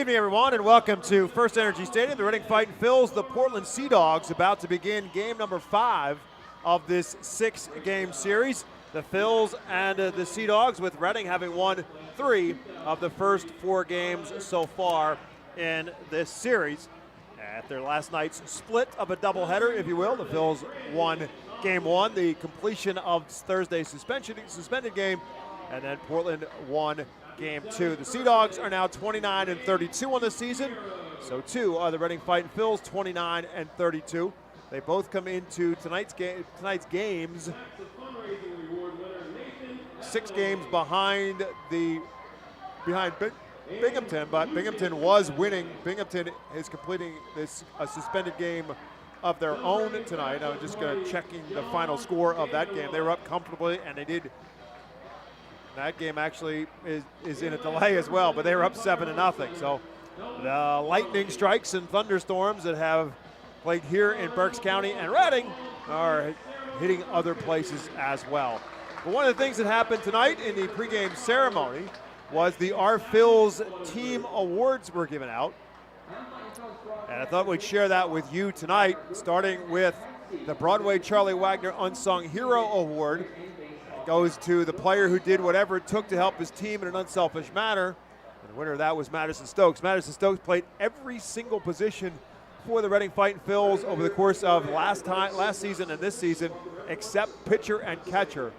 evening, everyone, and welcome to FirstEnergy Stadium. The Reading Fightin' Phillies, the Portland Sea Dogs, about to begin game number 5 of this 6-game series. The Phillies and the Sea Dogs, with Reading having won 3 of the first 4 games so far in this series. After last night's split of a doubleheader, if you will, the Phillies won game 1, the completion of Thursday's suspended game, and then Portland won game 2. The Sea Dogs are now 29-32 on the season. So too are the Reading Fightin' Phillies, 29-32. They both come into tonight's games 6 games behind Binghamton, but Binghamton was winning. Binghamton is completing this suspended game of their own tonight. I'm just checking the final score of that game. They were up comfortably, and they did. That game actually is in a delay as well, but they were up 7-0. So the lightning strikes and thunderstorms that have played here in Berks County and Reading are hitting other places as well. But one of the things that happened tonight in the pregame ceremony was the Our Phil's team awards were given out. And I thought we'd share that with you tonight, starting with the Broadway Charlie Wagner Unsung Hero Award. Goes to the player who did whatever it took to help his team in an unselfish manner. And the winner of that was Madison Stokes. Madison Stokes played every single position for the Reading Fightin' Phillies over the course of last season and this season, except pitcher and catcher.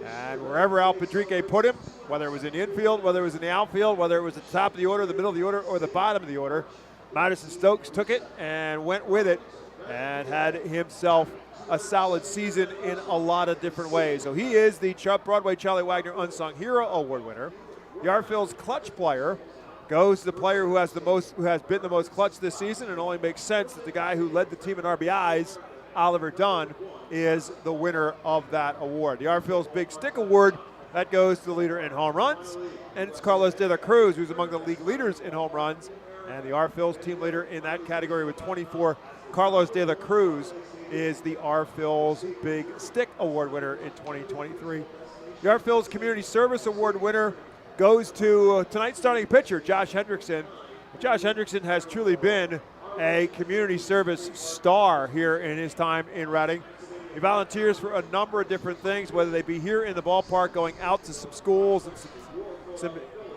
And wherever Al Padrique put him, whether it was in the infield, whether it was in the outfield, whether it was at the top of the order, the middle of the order, or the bottom of the order, Madison Stokes took it and went with it and had himself a solid season in a lot of different ways. So he is the Broadway Charlie Wagner Unsung Hero Award winner. The Our Phil's clutch player goes to the player who has been the most clutch this season, and it only makes sense that the guy who led the team in RBIs, Oliver Dunn, is the winner of that award. The Our Phil's Big Stick Award, that goes to the leader in home runs, and it's Carlos de la Cruz, who's among the league leaders in home runs, and the Our Phil's team leader in that category with 24, Carlos de la Cruz, is the Our Phil's Big Stick Award winner in 2023. The Our Phil's Community Service Award winner goes to tonight's starting pitcher, Josh Hendrickson. Josh Hendrickson has truly been a community service star here in his time in Reading. He volunteers for a number of different things, whether they be here in the ballpark, going out to some schools and some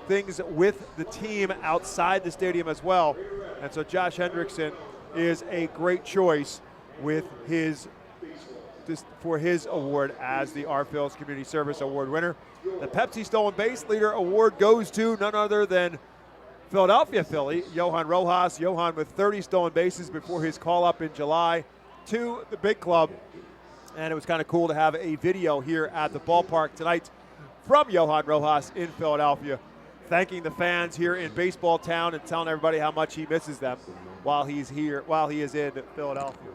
things with the team outside the stadium as well. And so Josh Hendrickson is a great choice for his award as the Our Phil's Community Service Award winner. The Pepsi Stolen Base Leader Award goes to none other than Philadelphia Philly, Johan Rojas. Johan with 30 stolen bases before his call-up in July to the big club. And it was kind of cool to have a video here at the ballpark tonight from Johan Rojas in Philadelphia, thanking the fans here in baseball town and telling everybody how much he misses them while he is in Philadelphia.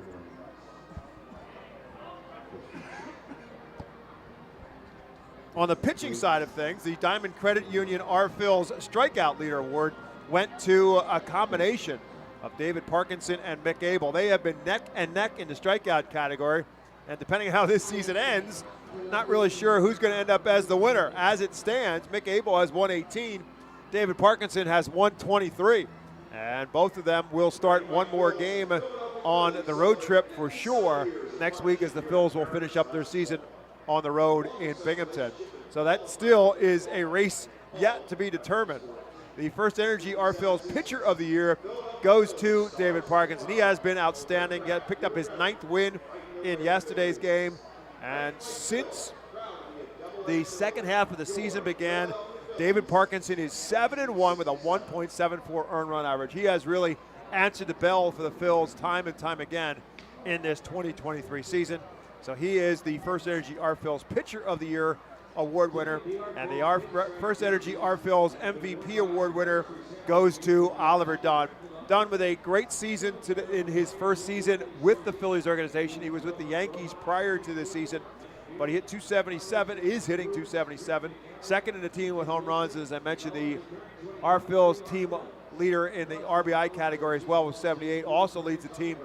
On the pitching side of things, the Diamond Credit Union Our Phil's Strikeout Leader Award went to a combination of David Parkinson and Mick Abel. They have been neck and neck in the strikeout category, and depending on how this season ends, not really sure who's going to end up as the winner. As it stands, Mick Abel has 118, David Parkinson has 123, and both of them will start one more game on the road trip for sure next week, as the Phils will finish up their season on the road in Binghamton. So that still is a race yet to be determined. The FirstEnergy Our Phil's Pitcher of the Year goes to David Parkinson. He has been outstanding. He picked up his 9th win in yesterday's game. And since the second half of the season began, David Parkinson is 7-1 with a 1.74 earned run average. He has really answered the bell for the Phils time and time again in this 2023 season. So he is the FirstEnergy Our Phil's Pitcher of the Year award winner, and the FirstEnergy Our Phil's MVP award winner goes to Oliver Dunn. Dunn with a great season in his first season with the Phillies organization. He was with the Yankees prior to this season, but he hit 277, is hitting 277. Second in the team with home runs, as I mentioned, the Our Phil's team leader in the RBI category as well with 78, also leads the team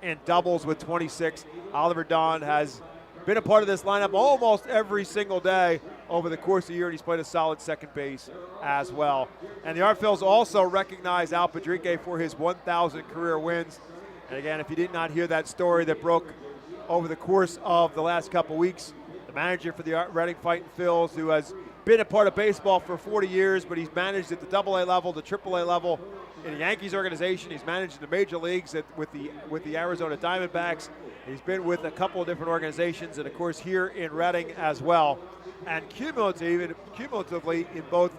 in doubles with 26. Oliver Dunn has been a part of this lineup almost every single day over the course of the year, and he's played a solid second base as well. And the Phillies also recognize Al Padrique for his 1,000 career wins. And again, if you did not hear that story that broke over the course of the last couple weeks, the manager for the Reading Fightin Phillies, who has been a part of baseball for 40 years, but he's managed at the AA level, the AAA level in the Yankees organization. He's managed in the major leagues with the Arizona Diamondbacks. He's been with a couple of different organizations, and of course here in Reading as well. And cumulatively in both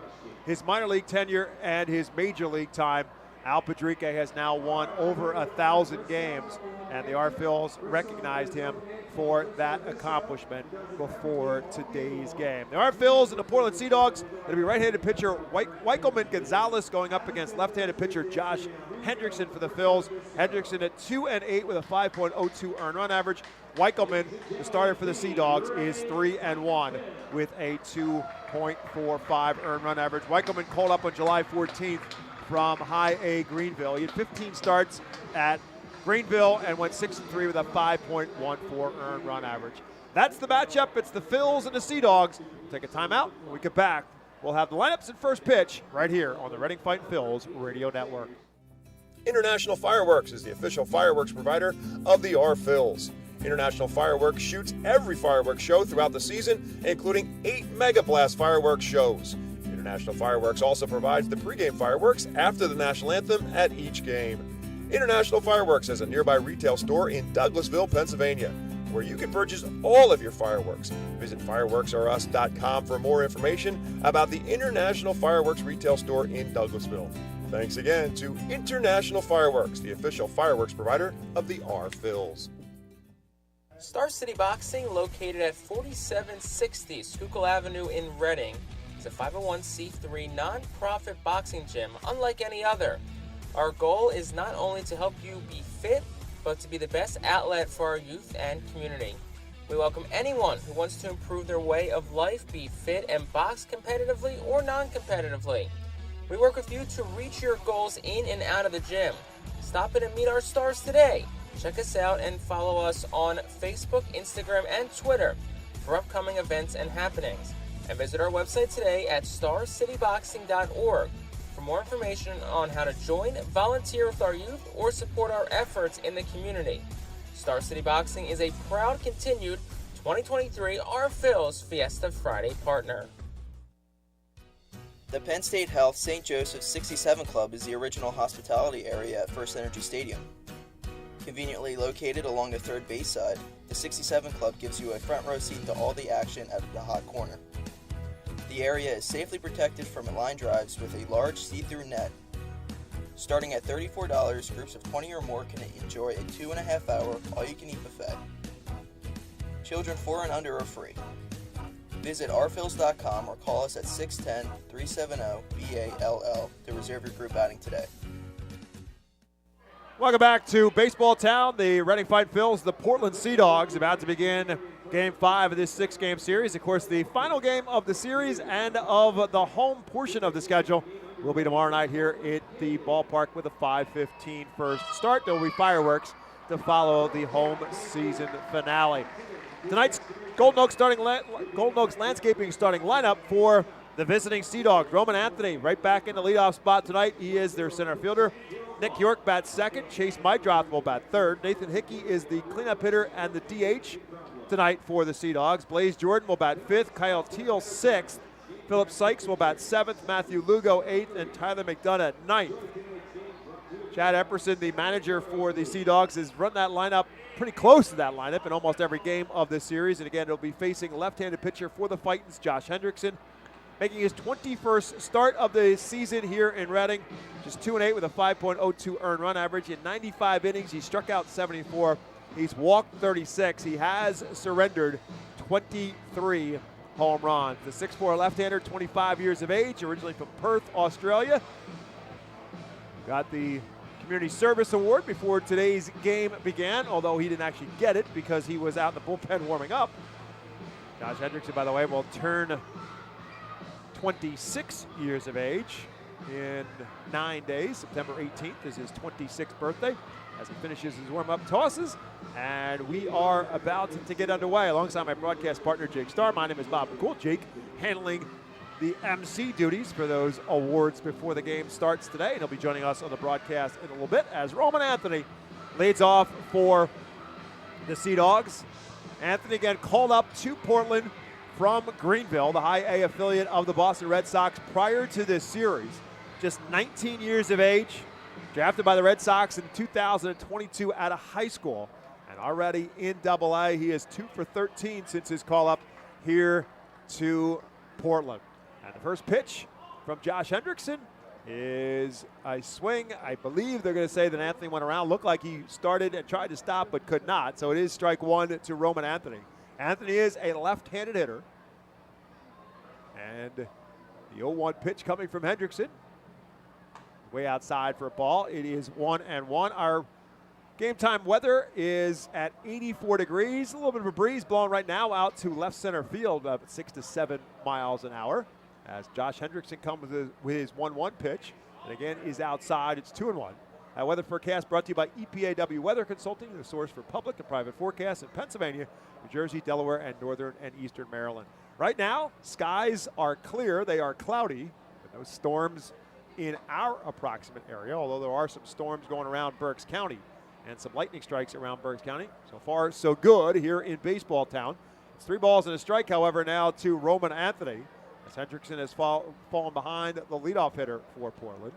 his minor league tenure and his major league time, Al Padrique has now won over 1,000 games, and the Phillies recognized him for that accomplishment before today's game. The Phillies and the Portland Sea Dogs, it'll be right-handed pitcher Wikelman Gonzalez going up against left-handed pitcher Josh Hendrickson for the Phillies. Hendrickson at 2-8 with a 5.02 earned run average. Wikelman, the starter for the Sea Dogs, is 3-1 with a 2.45 earned run average. Wikelman called up on July 14th from High A Greenville. He had 15 starts at Greenville and went 6-3 with a 5.14 earned run average. That's the matchup. It's the Phils and the Sea Dogs. We'll take a timeout. When we get back, we'll have the lineups and first pitch right here on the Reading Fightin Phils Radio Network. International Fireworks is the official fireworks provider of the Phils. International Fireworks shoots every fireworks show throughout the season, including 8 Mega Blast fireworks shows. International Fireworks also provides the pregame fireworks after the national anthem at each game. International Fireworks has a nearby retail store in Douglasville, Pennsylvania, where you can purchase all of your fireworks. Visit fireworksourus.com for more information about the International Fireworks retail store in Douglasville. Thanks again to International Fireworks, the official fireworks provider of the Phils. Star City Boxing, located at 4760 Schuylkill Avenue in Reading, is a 501c3 non-profit boxing gym unlike any other. Our goal is not only to help you be fit, but to be the best outlet for our youth and community. We welcome anyone who wants to improve their way of life, be fit, and box competitively or non-competitively. We work with you to reach your goals in and out of the gym. Stop in and meet our stars today. Check us out and follow us on Facebook, Instagram, and Twitter for upcoming events and happenings. And visit our website today at starcityboxing.org for more information on how to join, volunteer with our youth, or support our efforts in the community. Star City Boxing is a proud continued 2023 Phils Fiesta Friday partner. The Penn State Health St. Joseph's 67 Club is the original hospitality area at FirstEnergy Stadium. Conveniently located along the third base side, the 67 Club gives you a front row seat to all the action at the hot corner. The area is safely protected from line drives with a large see-through net. Starting at $34, groups of 20 or more can enjoy a 2.5-hour all-you-can-eat buffet. Children 4 and under are free. Visit rphils.com or call us at 610-370-BALL to reserve your group outing today. Welcome back to Baseball Town. The Reading Fightin Phils, the Portland Sea Dogs, about to begin Game 5 of this 6-game series. Of course, the final game of the series and of the home portion of the schedule will be tomorrow night here at the ballpark with a 5:15 first start. There will be fireworks to follow the home season finale. Tonight's Golden Oaks landscaping starting lineup for the visiting Sea Dogs. Roman Anthony right back in the leadoff spot tonight. He is their center fielder. Nick York bats second. Chase Mydroth will bat third. Nathan Hickey is the cleanup hitter and the DH tonight for the Sea Dogs. Blaze Jordan will bat fifth. Kyle Teal sixth. Philip Sykes will bat seventh. Matthew Lugo eighth. And Tyler McDonough ninth. Chad Epperson, the manager for the Sea Dogs, has run that lineup pretty close to that lineup in almost every game of this series. And again, it'll be facing left-handed pitcher for the Fightins, Josh Hendrickson, making his 21st start of the season here in Reading. Just 2-8 with a 5.02 earned run average. In 95 innings, he struck out 74. He's walked 36. He has surrendered 23 home runs. The 6'4 left-hander, 25 years of age, originally from Perth, Australia. Got the Community Service Award before today's game began, although he didn't actually get it because he was out in the bullpen warming up. Josh Hendrickson, by the way, will turn 26 years of age in 9 days. September 18th is his 26th birthday as he finishes his warm-up tosses And we are about to get underway alongside my broadcast partner, Jake Starr. My name is Bob McCool. Jake handling the MC duties for those awards before the game starts today. And he'll be joining us on the broadcast in a little bit as Roman Anthony leads off for the Sea Dogs. Anthony again called up to Portland from Greenville, the high A affiliate of the Boston Red Sox prior to this series. Just 19 years of age, drafted by the Red Sox in 2022 out of high school. And already in Double-A, he is 2 for 13 since his call-up here to Portland. And the first pitch from Josh Hendrickson is a swing. I believe they're going to say that Anthony went around. Looked like he started and tried to stop but could not. So it is strike one to Roman Anthony. Anthony is a left-handed hitter. And the 0-1 pitch coming from Hendrickson. Way outside for a ball. It is 1-1. Our game time weather is at 84 degrees. A little bit of a breeze blowing right now out to left center field at 6 to 7 miles an hour. As Josh Hendrickson comes with his 1-1 pitch. And again, is outside. It's 2-1. Weather forecast brought to you by EPAW Weather Consulting, the source for public and private forecasts in Pennsylvania, New Jersey, Delaware, and northern and eastern Maryland. Right now, skies are clear. They are cloudy, with no storms in our approximate area, although there are some storms going around Berks County and some lightning strikes around Berks County. So far, so good here in baseball town. It's 3 balls and a strike, however, now to Roman Anthony, as Hendrickson has fallen behind the leadoff hitter for Portland.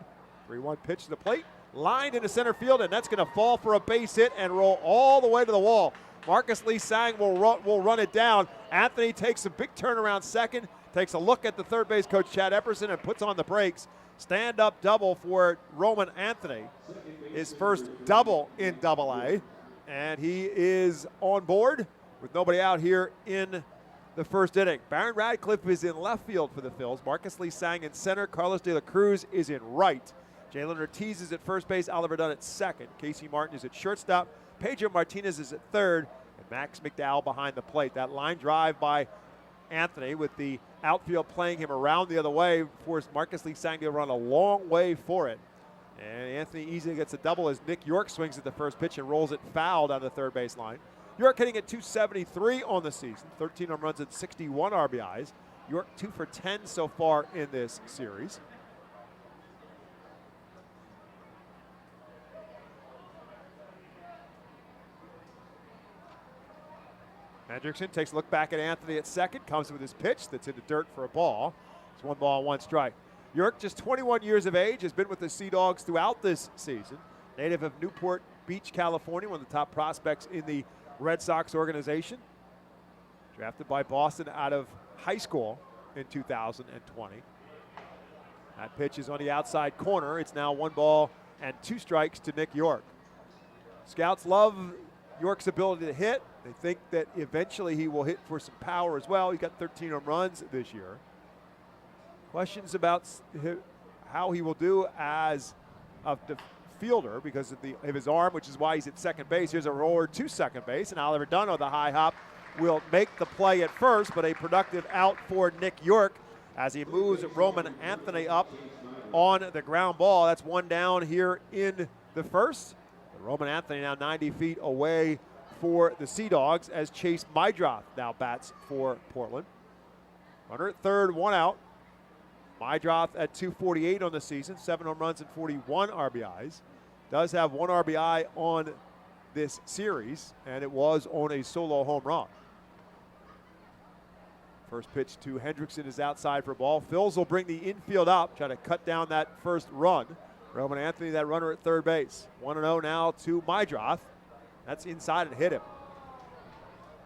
3-1 pitch to the plate, lined into center field, and that's going to fall for a base hit and roll all the way to the wall. Marcus Lee Sang will run it down. Anthony takes a big turn around second, takes a look at the third base coach, Chad Epperson, and puts on the brakes. Stand-up double for Roman Anthony, his first double in Double-A, and he is on board with nobody out here in the first inning. Baron Radcliffe is in left field for the Phils. Marcus Lee Sang in center. Carlos De La Cruz is in right. Jalen Ortiz is at first base. Oliver Dunn at second. Casey Martin is at shortstop. Pedro Martinez is at third. And Max McDowell behind the plate. That line drive by Anthony with the outfield playing him around the other way forced Marcus Lee Sang to run a long way for it. And Anthony easily gets a double as Nick York swings at the first pitch and rolls it foul down the third base line. York hitting at 273 on the season, 13 home runs and 61 RBIs. York 2 for 10 so far in this series. Hendrickson takes a look back at Anthony at second, comes with his pitch that's in the dirt for a ball. It's 1 ball, 1 strike. York, just 21 years of age, has been with the Sea Dogs throughout this season. Native of Newport Beach, California, one of the top prospects in the Red Sox organization. Drafted by Boston out of high school in 2020. That pitch is on the outside corner. It's now 1 ball and 2 strikes to Nick York. Scouts love York's ability to hit. They think that eventually he will hit for some power as well. He's got 13 home runs this year. Questions about how he will do as a fielder because of his arm, which is why he's at second base. Here's a roller to second base, and Oliver Dunn on the high hop will make the play at first, but a productive out for Nick York as he moves Roman Anthony up on the ground ball. That's 1 down here in the first. Roman Anthony now 90 feet away for the Sea Dogs as Chase Mydroth now bats for Portland. Runner at third, 1 out. Mydroth at 248 on the season, 7 home runs and 41 RBIs. Does have 1 RBI on this series, and it was on a solo home run. First pitch to Hendrickson is outside for a ball. Phils will bring the infield up, try to cut down that first run. Roman Anthony, that runner at third base. 1-0 now to Mydroth. That's inside and hit him.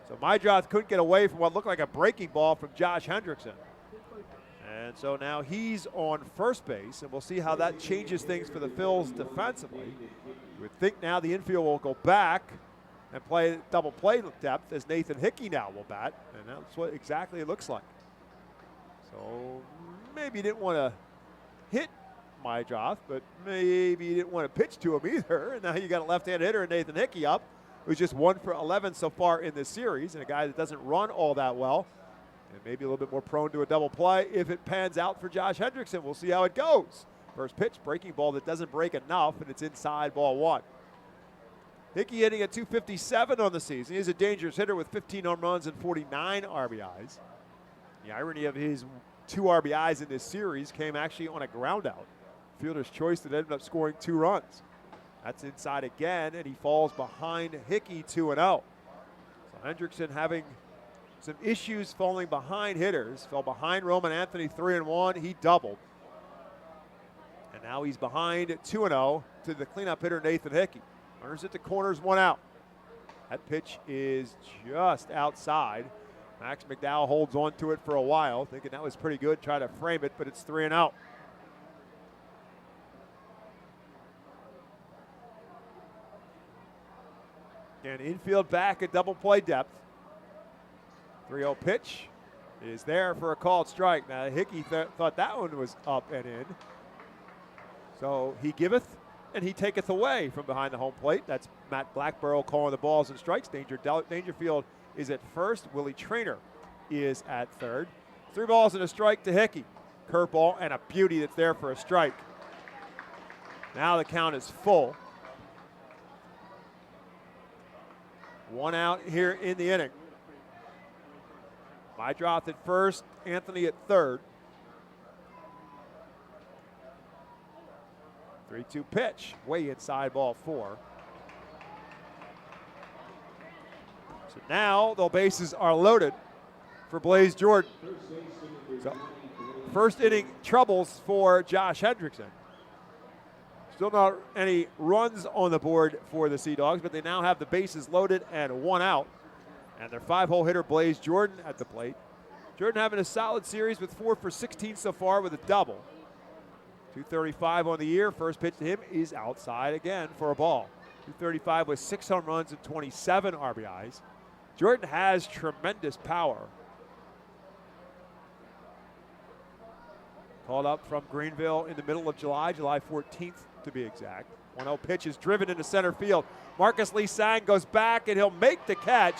So Mydroth couldn't get away from what looked like a breaking ball from Josh Hendrickson. And so now he's on first base, and we'll see how that changes things for the Phils defensively. You would think now the infield will go back and play double play depth as Nathan Hickey now will bat, and that's what exactly it looks like. So maybe you didn't want to hit Mydroth, but maybe you didn't want to pitch to him either. And now you got a left-handed hitter, Nathan Hickey, up, who's just 1 for 11 so far in this series, and a guy that doesn't run all that well, and maybe a little bit more prone to a double play if it pans out for Josh Hendrickson. We'll see how it goes. First pitch, breaking ball that doesn't break enough, and it's inside, ball 1. Hickey hitting at 257 on the season. He's a dangerous hitter with 15 home runs and 49 RBIs. The irony of his 2 RBIs in this series came actually on a ground out. Fielder's choice that ended up scoring 2 runs. That's inside again, and he falls behind Hickey 2-0. So Hendrickson having some issues falling behind hitters. Fell behind Roman Anthony 3-1. He doubled. And now he's behind 2-0 to the cleanup hitter Nathan Hickey. Runners at the corners, 1 out. That pitch is just outside. Max McDowell holds on to it for a while, thinking that was pretty good, try to frame it, but it's 3-0. And infield back at double play depth. 3-0 pitch is there for a called strike. Now Hickey thought that one was up and in. So he giveth and he taketh away from behind the home plate. That's Matt Blackborough calling the balls and strikes. Dangerfield is at first. Willie Traynor is at third. 3 balls and a strike to Hickey. Curveball and a beauty that's there for a strike. Now the count is full. 1 out here in the inning. Mydroth at first, Anthony at third. 3-2 pitch, way inside, ball 4. So now the bases are loaded for Blaze Jordan. So first inning troubles for Josh Hendrickson. Still not any runs on the board for the Sea Dogs, but they now have the bases loaded and 1 out. And their 5-hole hitter, Blaze Jordan, at the plate. Jordan having a solid series with 4 for 16 so far with a double. 235 on the year. First pitch to him is outside again for a ball. 235 with 6 home runs and 27 RBIs. Jordan has tremendous power. Called up from Greenville in the middle of July 14th to be exact. 1-0 pitch is driven into center field. Marcus Lee Sang goes back and he'll make the catch.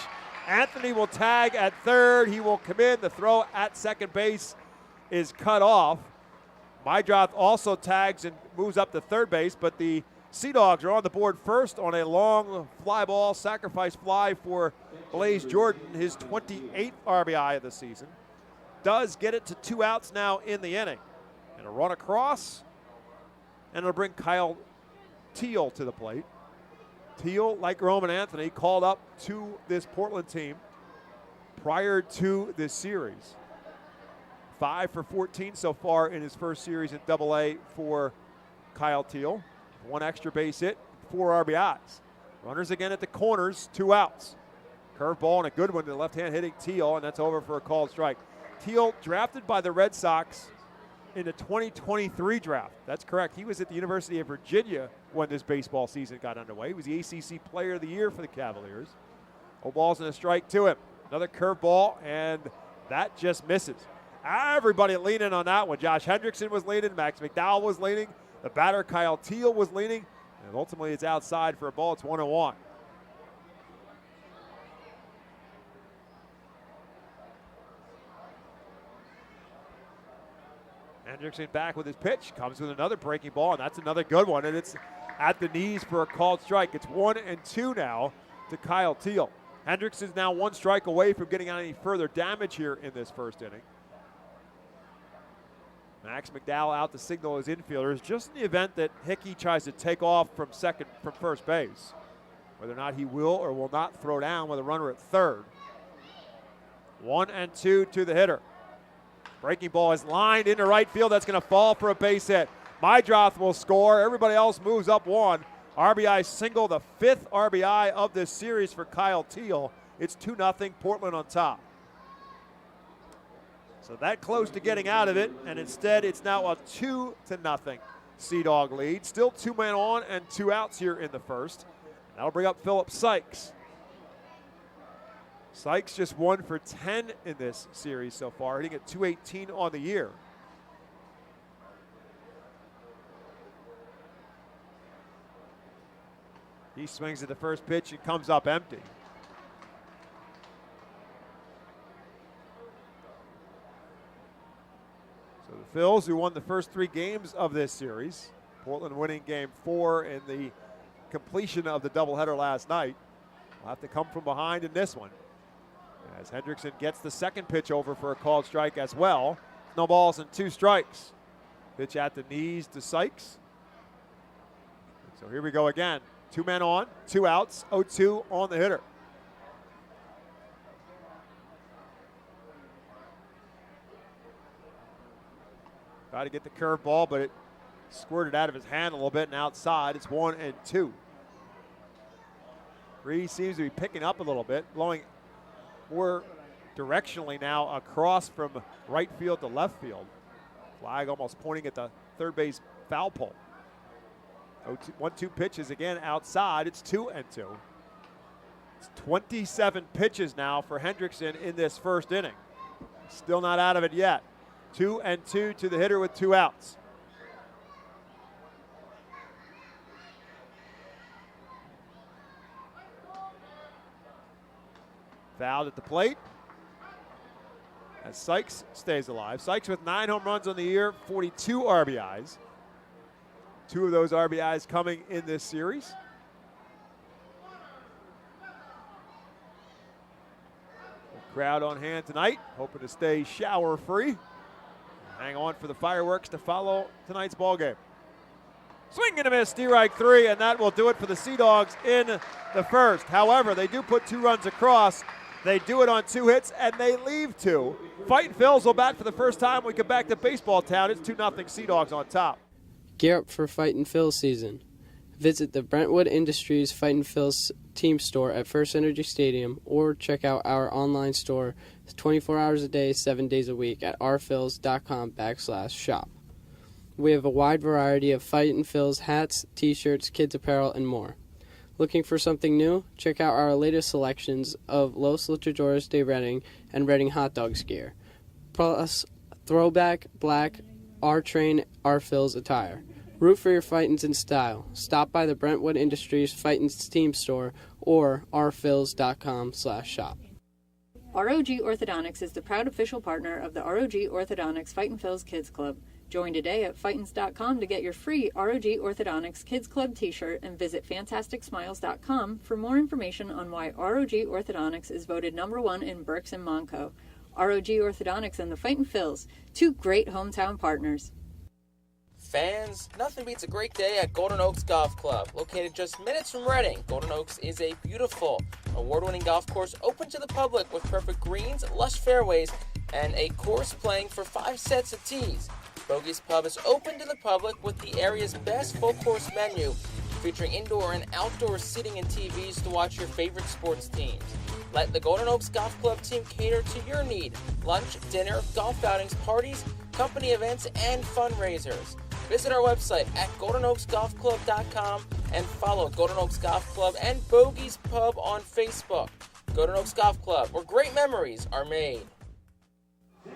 Anthony will tag at third. He will come in. The throw at second base is cut off. Mydroth also tags and moves up to third base, but the Sea Dogs are on the board first on a long fly ball, sacrifice fly for Blaze Jordan, his 28th RBI of the season. Does get it to 2 outs now in the inning. And a run across, and it'll bring Kyle Teal to the plate. Teal, like Roman Anthony, called up to this Portland team prior to this series. 5 for 14 so far in his first series in Double-A for Kyle Teal. 1 extra base hit, 4 RBIs. Runners again at the corners, 2 outs. Curveball and a good one to the left-hand hitting Teal, and that's over for a called strike. Teal drafted by the Red Sox in the 2023 draft. That's correct. He was at the University of Virginia when this baseball season got underway. He was the ACC Player of the Year for the Cavaliers. 0 balls and a strike to him. Another curveball, and that just misses. Everybody leaning on that one. Josh Hendrickson was leaning. Max McDowell was leaning. The batter, Kyle Teal, was leaning. And ultimately, it's outside for a ball. It's 1-1. Hendrickson back with his pitch, comes with another breaking ball, and that's another good one, and it's at the knees for a called strike. It's 1-2 now to Kyle Teal. Hendrickson's now 1 strike away from getting on any further damage here in this first inning. Max McDowell out to signal his infielders, just in the event that Hickey tries to take off from first base. Whether or not he will or will not throw down with a runner at third. 1-2 to the hitter. Breaking ball is lined into right field. That's going to fall for a base hit. Mydroth will score. Everybody else moves up 1. RBI single, the 5th RBI of this series for Kyle Teal. It's 2-0, Portland on top. So that close to getting out of it, and instead it's now a 2-0 Sea Dog lead. Still 2 men on and 2 outs here in the first. That'll bring up Philip Sykes. Sykes just 1 for 10 in this series so far, hitting at .218 on the year. He swings at the first pitch and comes up empty. So the Phils, who won the first 3 games of this series, Portland winning game 4 in the completion of the doubleheader last night. Will have to come from behind in this one. As Hendrickson gets the second pitch over for a called strike as well. No balls and 2 strikes. Pitch at the knees to Sykes. So here we go again. 2 men on, 2 outs, 0-2 on the hitter. Try to get the curveball, but it squirted out of his hand a little bit and outside. It's 1-2. Reed seems to be picking up a little bit, blowing more directionally now across from right field to left field. Flag almost pointing at the third base foul pole. 1-2 pitches again outside. It's 2-2. It's 27 pitches now for Hendrickson in this first inning. Still not out of it yet. 2-2 to the hitter with 2 outs. Fouled at the plate as Sykes stays alive. Sykes with 9 home runs on the year, 42 RBIs. 2 of those RBIs coming in this series. The crowd on hand tonight, hoping to stay shower-free. Hang on for the fireworks to follow tonight's ball game. Swing and a miss, strike 3, and that will do it for the Sea Dogs in the first. However, they do put 2 runs across. They do it on 2 hits, and they leave 2. Fightin' Phils will bat for the first time. We come back to Baseball Town. It's 2-0 Sea Dogs on top. Gear up for Fightin' Phils season. Visit the Brentwood Industries Fightin' Phils team store at FirstEnergy Stadium or check out our online store 24 hours a day, 7 days a week at rphils.com/shop. We have a wide variety of Fightin' Phils hats, t-shirts, kids apparel, and more. Looking for something new? Check out our latest selections of Los Luchadores de Reading and Reading Hot Dogs gear, plus throwback black R-Train R-Phils attire. Root for your Fightins in style. Stop by the Brentwood Industries Fightins team store or rphils.com/shop. ROG Orthodontics is the proud official partner of the ROG Orthodontics Fightin' Phils Kids Club. Join today at Fightins.com to get your free ROG Orthodontics Kids Club t-shirt and visit FantasticSmiles.com for more information on why ROG Orthodontics is voted #1 in Berks and Monco. ROG Orthodontics and the Fightin' Phils, 2 great hometown partners. Fans, nothing beats a great day at Golden Oaks Golf Club. Located just minutes from Reading, Golden Oaks is a beautiful, award-winning golf course open to the public with perfect greens, lush fairways, and a course playing for 5 sets of tees. Bogey's Pub is open to the public with the area's best full-course menu, featuring indoor and outdoor seating and TVs to watch your favorite sports teams. Let the Golden Oaks Golf Club team cater to your need. Lunch, dinner, golf outings, parties, company events, and fundraisers. Visit our website at GoldenOaksGolfClub.com and follow Golden Oaks Golf Club and Bogey's Pub on Facebook. Golden Oaks Golf Club, where great memories are made.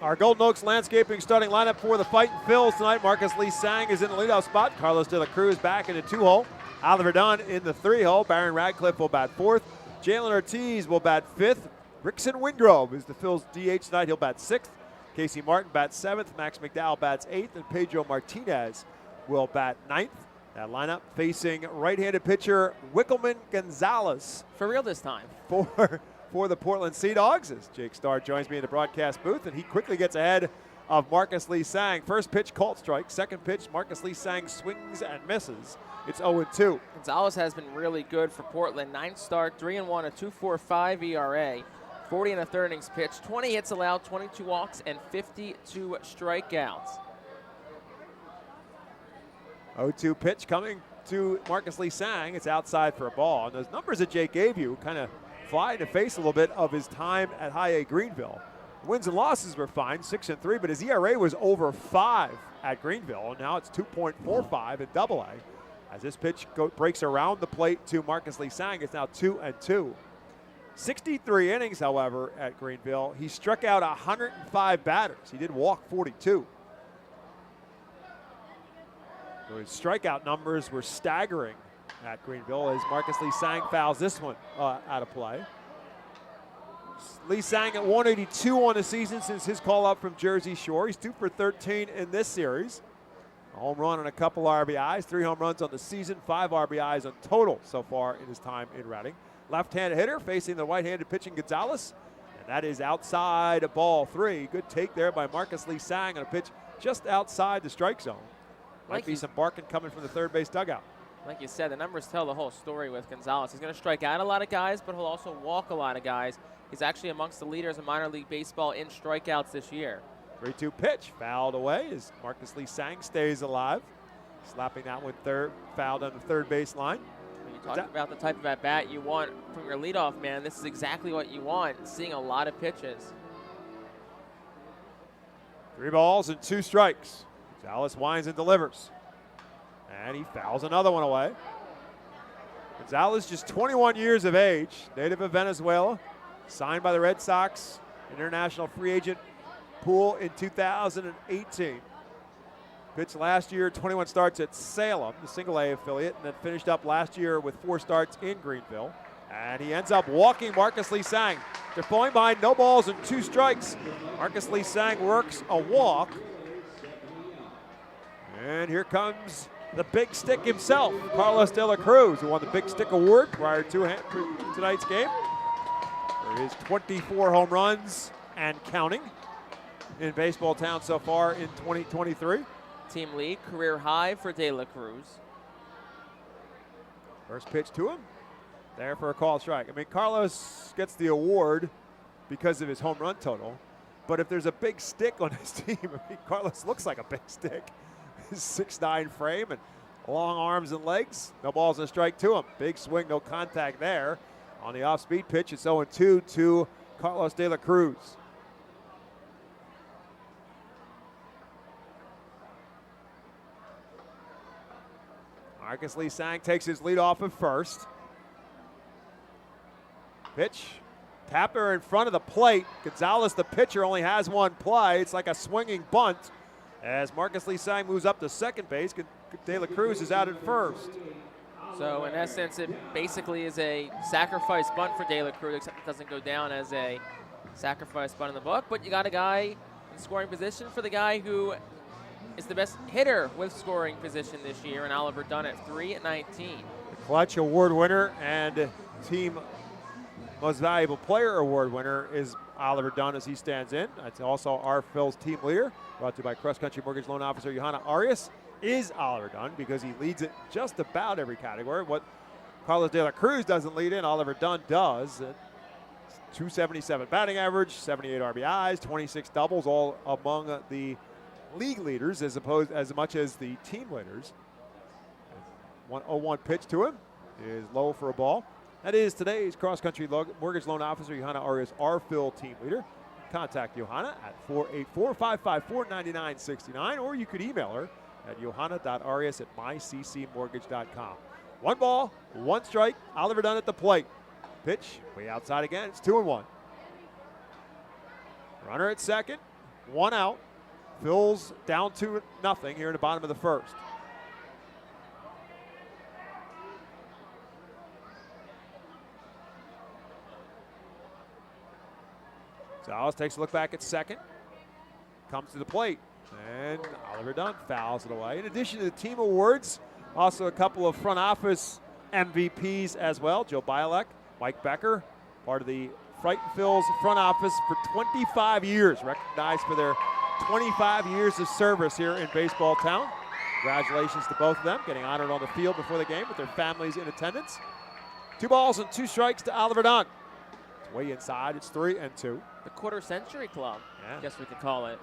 Our Golden Oaks Landscaping starting lineup for the Fightin' Phils tonight. Marcus Lee Sang is in the leadoff spot. Carlos De La Cruz back in the 2-hole. Oliver Dunn in the 3-hole. Baron Radcliffe will bat 4th. Jalen Ortiz will bat 5th. Rickson Wingrove is the Phils DH tonight. He'll bat 6th. Casey Martin bats 7th. Max McDowell bats 8th. And Pedro Martinez will bat 9th. That lineup facing right-handed pitcher Wickelman Gonzalez. For real this time. For the Portland Sea Dogs, as Jake Starr joins me in the broadcast booth, and he quickly gets ahead of Marcus Lee Sang. First pitch, called strike. Second pitch, Marcus Lee Sang swings and misses. It's 0-2. Gonzalez has been really good for Portland. 9 start, 3-1, a 2.45 ERA. 40 in the third innings pitch, 20 hits allowed, 22 walks, and 52 strikeouts. 0-2 pitch coming to Marcus Lee Sang. It's outside for a ball. And those numbers that Jake gave you kind of fly in the face a little bit of his time at High A Greenville. Wins and losses were fine, 6-3, but his ERA was over 5 at Greenville, and now it's 2.45 at Double-A. As this pitch breaks around the plate to Marcus Lee Sang, it's now 2-2. 63 innings, however, at Greenville. He struck out 105 batters. He did walk 42. So his strikeout numbers were staggering at Greenville as Marcus Lee Sang fouls this one out of play. Lee Sang at 182 on the season since his call up from Jersey Shore. He's 2 for 13 in this series. A home run and a couple RBIs, 3 home runs on the season, 5 RBIs on total so far in his time in Reading. Left-handed hitter facing the right-handed pitching Gonzalez, and that is outside ball 3. Good take there by Marcus Lee Sang on a pitch just outside the strike zone. Might be some barking coming from the third base dugout. Like you said, the numbers tell the whole story with Gonzalez. He's going to strike out a lot of guys, but he'll also walk a lot of guys. He's actually amongst the leaders in minor league baseball in strikeouts this year. 3-2 pitch, fouled away as Marcus Lee Sang stays alive. Slapping that one fouled on the third base line. When you talk about the type of at-bat you want from your leadoff man, this is exactly what you want, seeing a lot of pitches. 3 balls and 2 strikes. Gonzalez winds and delivers. And he fouls another one away. Gonzalez, just 21 years of age, native of Venezuela, signed by the Red Sox, international free agent pool in 2018. Pitched last year, 21 starts at Salem, the single-A affiliate, and then finished up last year with 4 starts in Greenville. And he ends up walking Marcus Lee Sang. They're falling behind, no balls and 2 strikes. Marcus Lee Sang works a walk. And here comes the big stick himself, Carlos De La Cruz, who won the Big Stick Award prior to tonight's game for his 24 home runs and counting in baseball town so far in 2023. Team lead, career high for De La Cruz. First pitch to him. There for a call strike. I mean, Carlos gets the award because of his home run total, but if there's a big stick on his team, I mean, Carlos looks like a big stick. His 6'9" frame and long arms and legs. No balls and a strike to him. Big swing, no contact there. On the off-speed pitch, it's 0-2 to Carlos De La Cruz. Marcus Lee Sang takes his lead off at first. Pitch. Tapper in front of the plate. Gonzalez, the pitcher, only has 1 play. It's like a swinging bunt. As Marcus Lee Sang moves up to second base, De La Cruz is out at first. So in essence, it basically is a sacrifice bunt for De La Cruz, except it doesn't go down as a sacrifice bunt in the book. But you got a guy in scoring position for the guy who is the best hitter with scoring position this year, and Oliver Dunn at 3-19. The Clutch Award winner and Team Most Valuable Player Award winner is Oliver Dunn as he stands in. That's also our Phil's team leader, brought to you by Cross Country Mortgage Loan Officer Johanna Arias, is Oliver Dunn because he leads it just about every category. What Carlos De La Cruz doesn't lead in, Oliver Dunn does. 277 batting average, 78 RBIs, 26 doubles, all among the league leaders as much as the team leaders. 1-0-1 pitch to him is low for a ball. That is today's Cross Country Mortgage Loan Officer Johanna Arias, our Phil team leader. Contact Johanna at 484-554-9969, or you could email her at johanna.arias@myccmortgage.com. 1 ball, 1 strike. Oliver Dunn at the plate. Pitch way outside again. It's 2-1. Runner at second, 1 out. Phil's down 2-0 here in the bottom of the first. Gonzalez takes a look back at second, comes to the plate, and Oliver Dunn fouls it away. In addition to the team awards, also a couple of front office MVPs as well. Joe Bialek, Mike Becker, part of the Fightin Phil's front office for 25 years, recognized for their 25 years of service here in baseball town. Congratulations to both of them, getting honored on the field before the game with their families in attendance. 2 balls and 2 strikes to Oliver Dunn. It's way inside, it's 3-2. The quarter-century club, Yeah. I guess we could call it.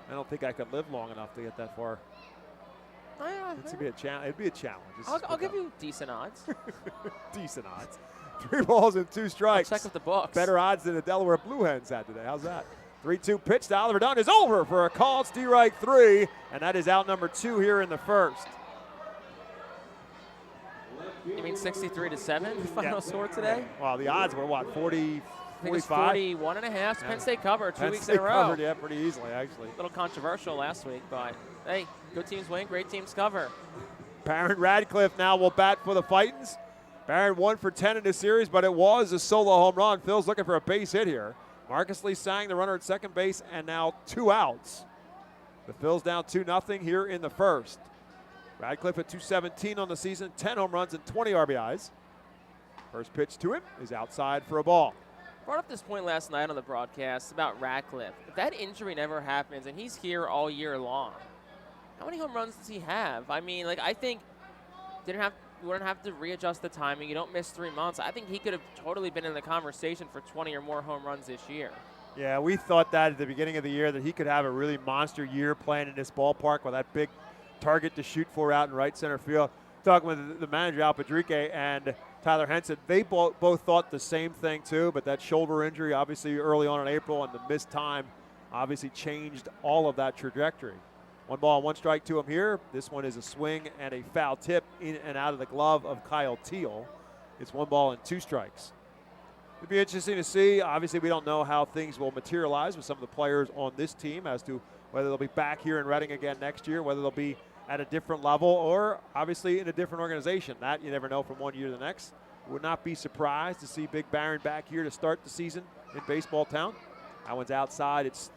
I don't think I could live long enough to get that far. It'd be a challenge. I'll give you decent odds. Decent odds. 3 balls and 2 strikes. I'll check with the books. Better odds than the Delaware Blue Hens had today. How's that? 3-2 pitch to Oliver Dunn is over for a called strike 3, and that is out number 2 here in the first. You mean 63-7 final score today? Well, the odds were what, 40, I think it's 45? 41.5. Penn State covered 2 weeks in They a row. covered, yeah, pretty easily, actually. A little controversial last week, but hey, good teams win, great teams cover. Barron Radcliffe now will bat for the Fightins. Barron 1 for 10 in this series, but it was a solo home run. Phil's looking for a base hit here. Marcus Lee Sang, the runner at second base, and now 2 outs. The Phils down 2-0 here in the first. Radcliffe at 217 on the season, 10 home runs and 20 RBIs. First pitch to him is outside for a ball. Brought up this point last night on the broadcast about Radcliffe. If that injury never happens and he's here all year long, how many home runs does he have? I mean, like, I think you wouldn't have to readjust the timing. You don't miss 3 months. I think he could have totally been in the conversation for 20 or more home runs this year. Yeah, we thought that at the beginning of the year that he could have a really monster year playing in this ballpark with that big target to shoot for out in right center field. Talking with the manager, Al Padrique, and Tyler Henson, they both thought the same thing too, but that shoulder injury obviously early on in April and the missed time obviously changed all of that trajectory. 1 ball, 1 strike to him here. This one is a swing and a foul tip in and out of the glove of Kyle Teal. It's 1 ball and 2 strikes. It'd be interesting to see. Obviously, we don't know how things will materialize with some of the players on this team as to whether they'll be back here in Reading again next year, whether they'll be at a different level or obviously in a different organization. That you never know from one year to the next. Would not be surprised to see Big Baron back here to start the season in baseball town. That one's outside. It's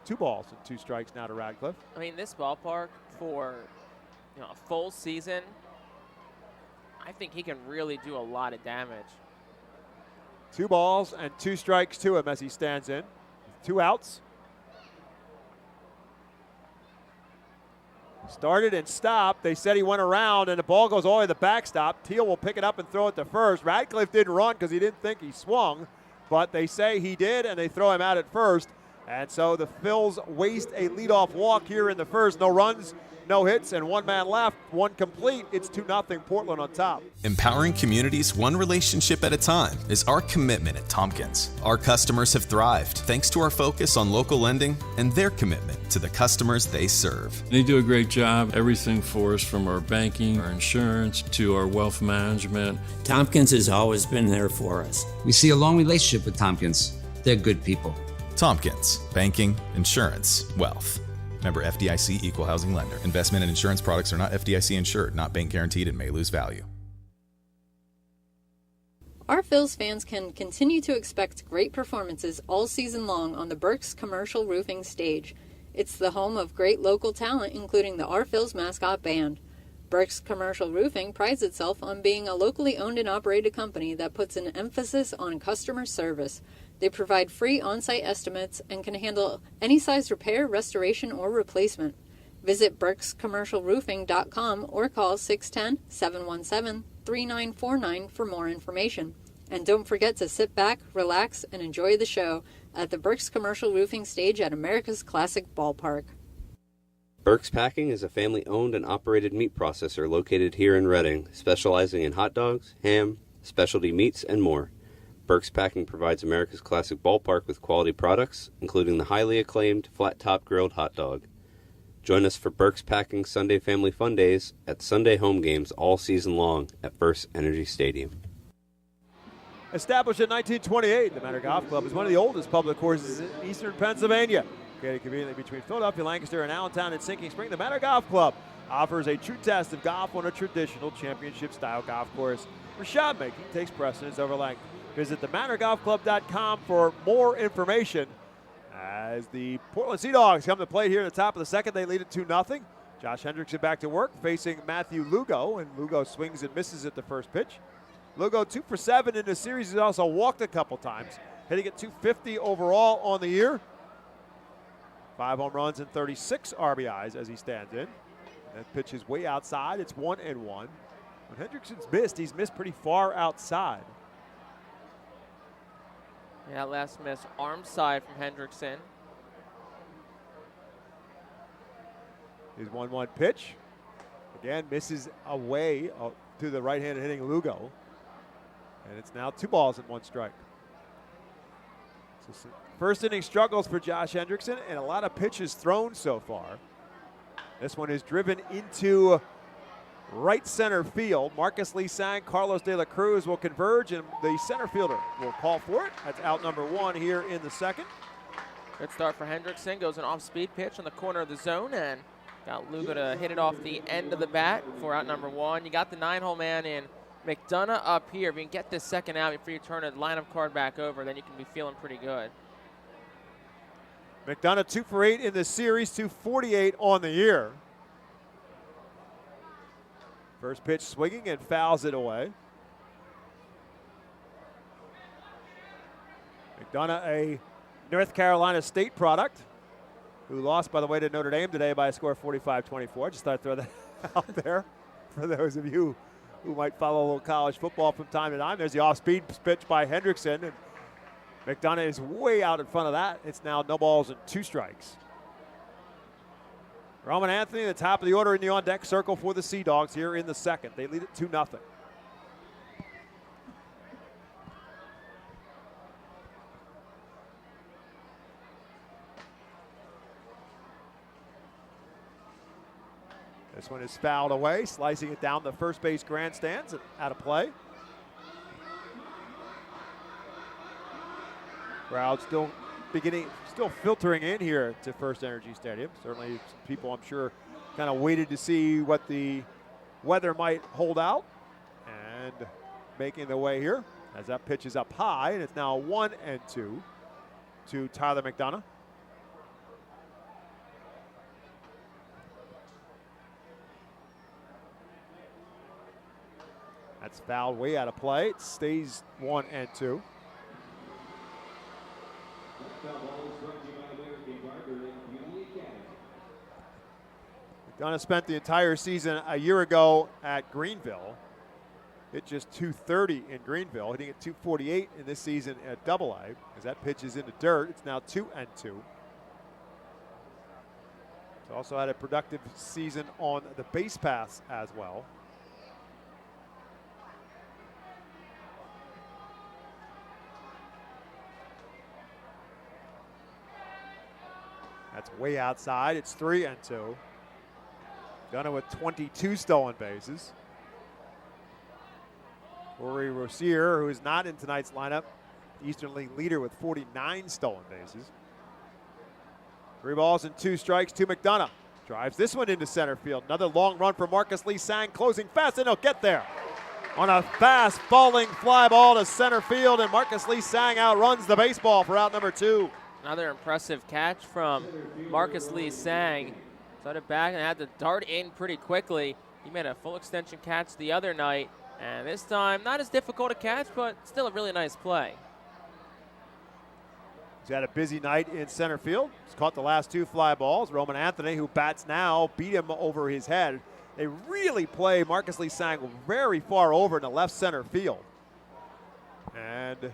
2 balls and 2 strikes now to Radcliffe. I mean, this ballpark for a full season, I think he can really do a lot of damage. 2 balls and 2 strikes to him as he stands in. 2 outs. Started and stopped. They said he went around, and the ball goes all the way to the backstop. Teal will pick it up and throw it to first. Radcliffe didn't run because he didn't think he swung, but they say he did, and they throw him out at first. And so the Phils waste a leadoff walk here in the first. No runs, no hits, and 1 man left, 1 complete. It's 2-0 Portland on top. Empowering communities one relationship at a time is our commitment at Tompkins. Our customers have thrived thanks to our focus on local lending and their commitment to the customers they serve. They do a great job, everything for us from our banking, our insurance, to our wealth management. Tompkins has always been there for us. We see a long relationship with Tompkins. They're good people. Tompkins, banking, insurance, wealth. Member FDIC Equal Housing Lender. Investment and insurance products are not FDIC insured, not bank guaranteed, and may lose value. Our Phils fans can continue to expect great performances all season long on the Burke's Commercial Roofing stage. It's the home of great local talent, including the Our Phils mascot band. Burke's Commercial Roofing prides itself on being a locally owned and operated company that puts an emphasis on customer service. They provide free on-site estimates and can handle any size repair, restoration, or replacement. Visit burkscommercialroofing.com or call 610-717-3949 for more information. And don't forget to sit back, relax, and enjoy the show at the Burke's Commercial Roofing stage at America's Classic Ballpark. Burke's Packing is a family-owned and operated meat processor located here in Reading, specializing in hot dogs, ham, specialty meats, and more. Burke's Packing provides America's Classic Ballpark with quality products, including the highly acclaimed flat-top grilled hot dog. Join us for Burke's Packing Sunday Family Fun Days at Sunday home games all season long at FirstEnergy Stadium. Established in 1928, the Manor Golf Club is one of the oldest public courses in eastern Pennsylvania. Located conveniently between Philadelphia, Lancaster, and Allentown and Sinking Spring, the Manor Golf Club offers a true test of golf on a traditional championship-style golf course where shot making takes precedence over length. Visit themanorgolfclub.com for more information. As the Portland Sea Dogs come to play here at the top of the second, they lead it 2-0. Josh Hendrickson back to work, facing Matthew Lugo, and Lugo swings and misses at the first pitch. Lugo 2 for 7 in the series. He's also walked a couple times, hitting at 250 overall on the year. 5 home runs and 36 RBIs as he stands in. That pitch is way outside. It's 1-1. When Hendrickson's missed, he's missed pretty far outside. Yeah, last miss, arm side from Hendrickson. His 1-1 pitch. Again, misses away to the right-handed hitting Lugo. And it's now 2 balls and 1 strike. So first inning struggles for Josh Hendrickson, and a lot of pitches thrown so far. This one is driven into right center field. Marcus Lee Sang, Carlos De La Cruz will converge, and the center fielder will call for it. That's out number 1 here in the second. Good start for Hendrickson. Goes an off-speed pitch on the corner of the zone, and got Lugo to hit it off the end of the bat for out number 1. You got the 9-hole man in McDonough up here. If you can get this second out before you turn a lineup card back over, then you can be feeling pretty good. McDonough 2 for 8 in the series, 248 on the year. First pitch swinging and fouls it away. McDonough, a North Carolina State product, who lost, by the way, to Notre Dame today by a score of 45-24. Just thought I'd throw that out there for those of you who might follow a little college football from time to time. There's the off-speed pitch by Hendrickson, and McDonough is way out in front of that. It's now no balls and 2 strikes. Roman Anthony, the top of the order in the on-deck circle for the Sea Dogs here in the second. They lead it 2-0. This one is fouled away, slicing it down the first base grandstands, out of play. Crowd still filtering in here to FirstEnergy Stadium. Certainly some people, I'm sure, kind of waited to see what the weather might hold out, and making their way here as that pitch is up high, and it's now 1-2 to Tyler McDonough. That's fouled way out of play. It stays 1-2. McDonough spent the entire season a year ago at Greenville. Hit just 230 in Greenville, hitting at 248 in this season at AA. As that pitch is in the dirt, it's now 2-2. He's also had a productive season on the base paths as well. That's way outside. It's 3-2. McDonough with 22 stolen bases. Rory Rozier, who is not in tonight's lineup, Eastern League leader with 49 stolen bases. 3 balls and 2 strikes to McDonough. Drives this one into center field. Another long run for Marcus Lee Sang, closing fast, and he'll get there. On a fast falling fly ball to center field, and Marcus Lee Sang outruns the baseball for out number 2. Another impressive catch from Marcus Lee Sang. Started back and had to dart in pretty quickly. He made a full extension catch the other night, and this time not as difficult a catch, but still a really nice play. He's had a busy night in center field. He's caught the last 2 fly balls. Roman Anthony, who bats now, beat him over his head. They really play Marcus Lee Sang very far over in the left center field. And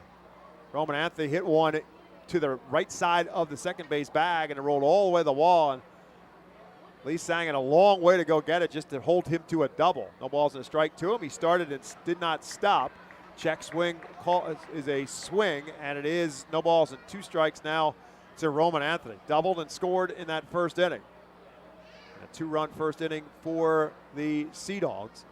Roman Anthony hit one to the right side of the second base bag, and it rolled all the way to the wall. And Lee Sang had a long way to go get it just to hold him to a double. No balls and a strike to him. He started and did not stop. Check swing call is a swing, and it is no balls and 2 strikes now to Roman Anthony. Doubled and scored in that first inning. A 2-run first inning for the Sea Dogs.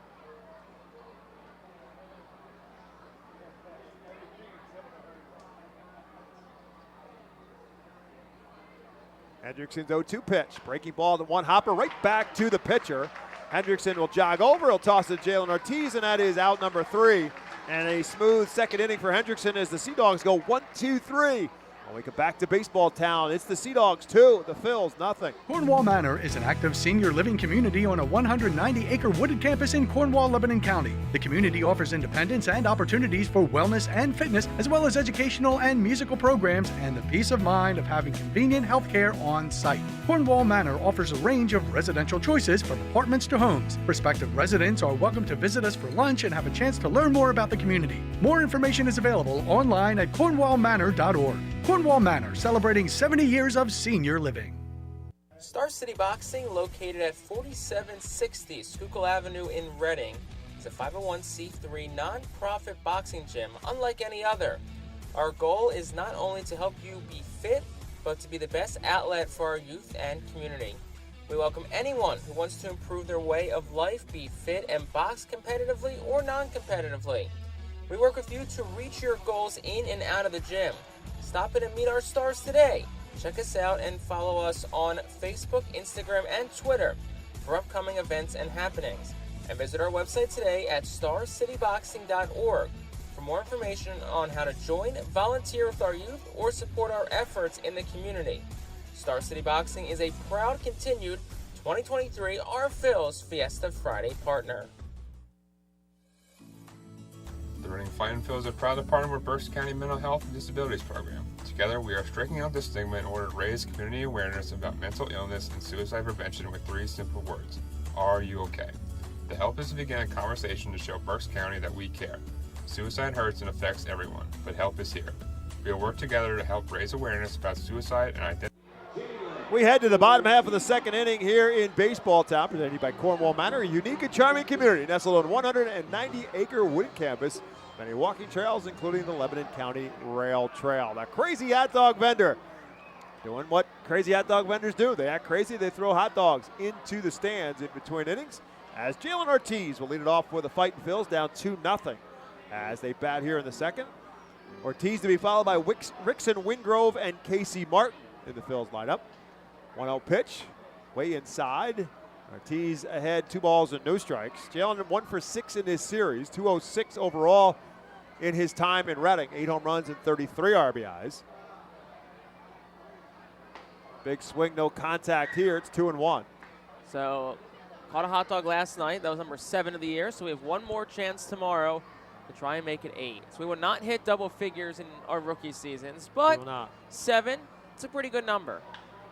Hendrickson's 0-2 pitch. Breaking ball to one hopper right back to the pitcher. Hendrickson will jog over. He'll toss it to Jalen Ortiz, and that is out number 3. And a smooth second inning for Hendrickson as the Sea Dogs go 1-2-3. When we come back to baseball town, it's the Sea Dogs 2, the Phils nothing. Cornwall Manor is an active senior living community on a 190-acre wooded campus in Cornwall, Lebanon County. The community offers independence and opportunities for wellness and fitness, as well as educational and musical programs, and the peace of mind of having convenient health care on site. Cornwall Manor offers a range of residential choices from apartments to homes. Prospective residents are welcome to visit us for lunch and have a chance to learn more about the community. More information is available online at cornwallmanor.org. Cornwall Manor, celebrating 70 years of senior living. Star City Boxing, located at 4760 Schuylkill Avenue in Reading, is a 501c3 non-profit boxing gym unlike any other. Our goal is not only to help you be fit, but to be the best outlet for our youth and community. We welcome anyone who wants to improve their way of life, be fit, and box competitively or non-competitively. We work with you to reach your goals in and out of the gym. Stop in and meet our stars today. Check us out and follow us on Facebook, Instagram, and Twitter for upcoming events and happenings. And visit our website today at starcityboxing.org for more information on how to join, volunteer with our youth, or support our efforts in the community. Star City Boxing is a proud continued 2023 Our Phil's Fiesta Friday partner. The Reading Fightin Phillies are proud to partner with Berks County Mental Health and Disabilities Program. Together, we are striking out the stigma in order to raise community awareness about mental illness and suicide prevention with 3 simple words. Are you okay? The help is to begin a conversation to show Berks County that we care. Suicide hurts and affects everyone, but help is here. We will work together to help raise awareness about suicide and identity. We head to the bottom half of the second inning here in Baseball Town, presented by Cornwall Manor, a unique and charming community nestled on 190-acre wooded campus. Many walking trails, including the Lebanon County Rail Trail. The crazy hot dog vendor doing what crazy hot dog vendors do. They act crazy. They throw hot dogs into the stands in between innings. As Jalen Ortiz will lead it off with the Fightin Phils down 2-0 as they bat here in the second. Ortiz to be followed by Rickson Wingrove and Casey Martin in the Phils lineup. 1-0 pitch, way inside. Ortiz ahead, 2 balls and no strikes. Jalen 1 for 6 in this series, 206 overall in his time in Reading. 8 home runs and 33 RBIs. Big swing, no contact here. It's 2-1. So, caught a hot dog last night. That was number 7 of the year. So we have one more chance tomorrow to try and make it 8. So we will not hit double figures in our rookie seasons, but 7, it's a pretty good number.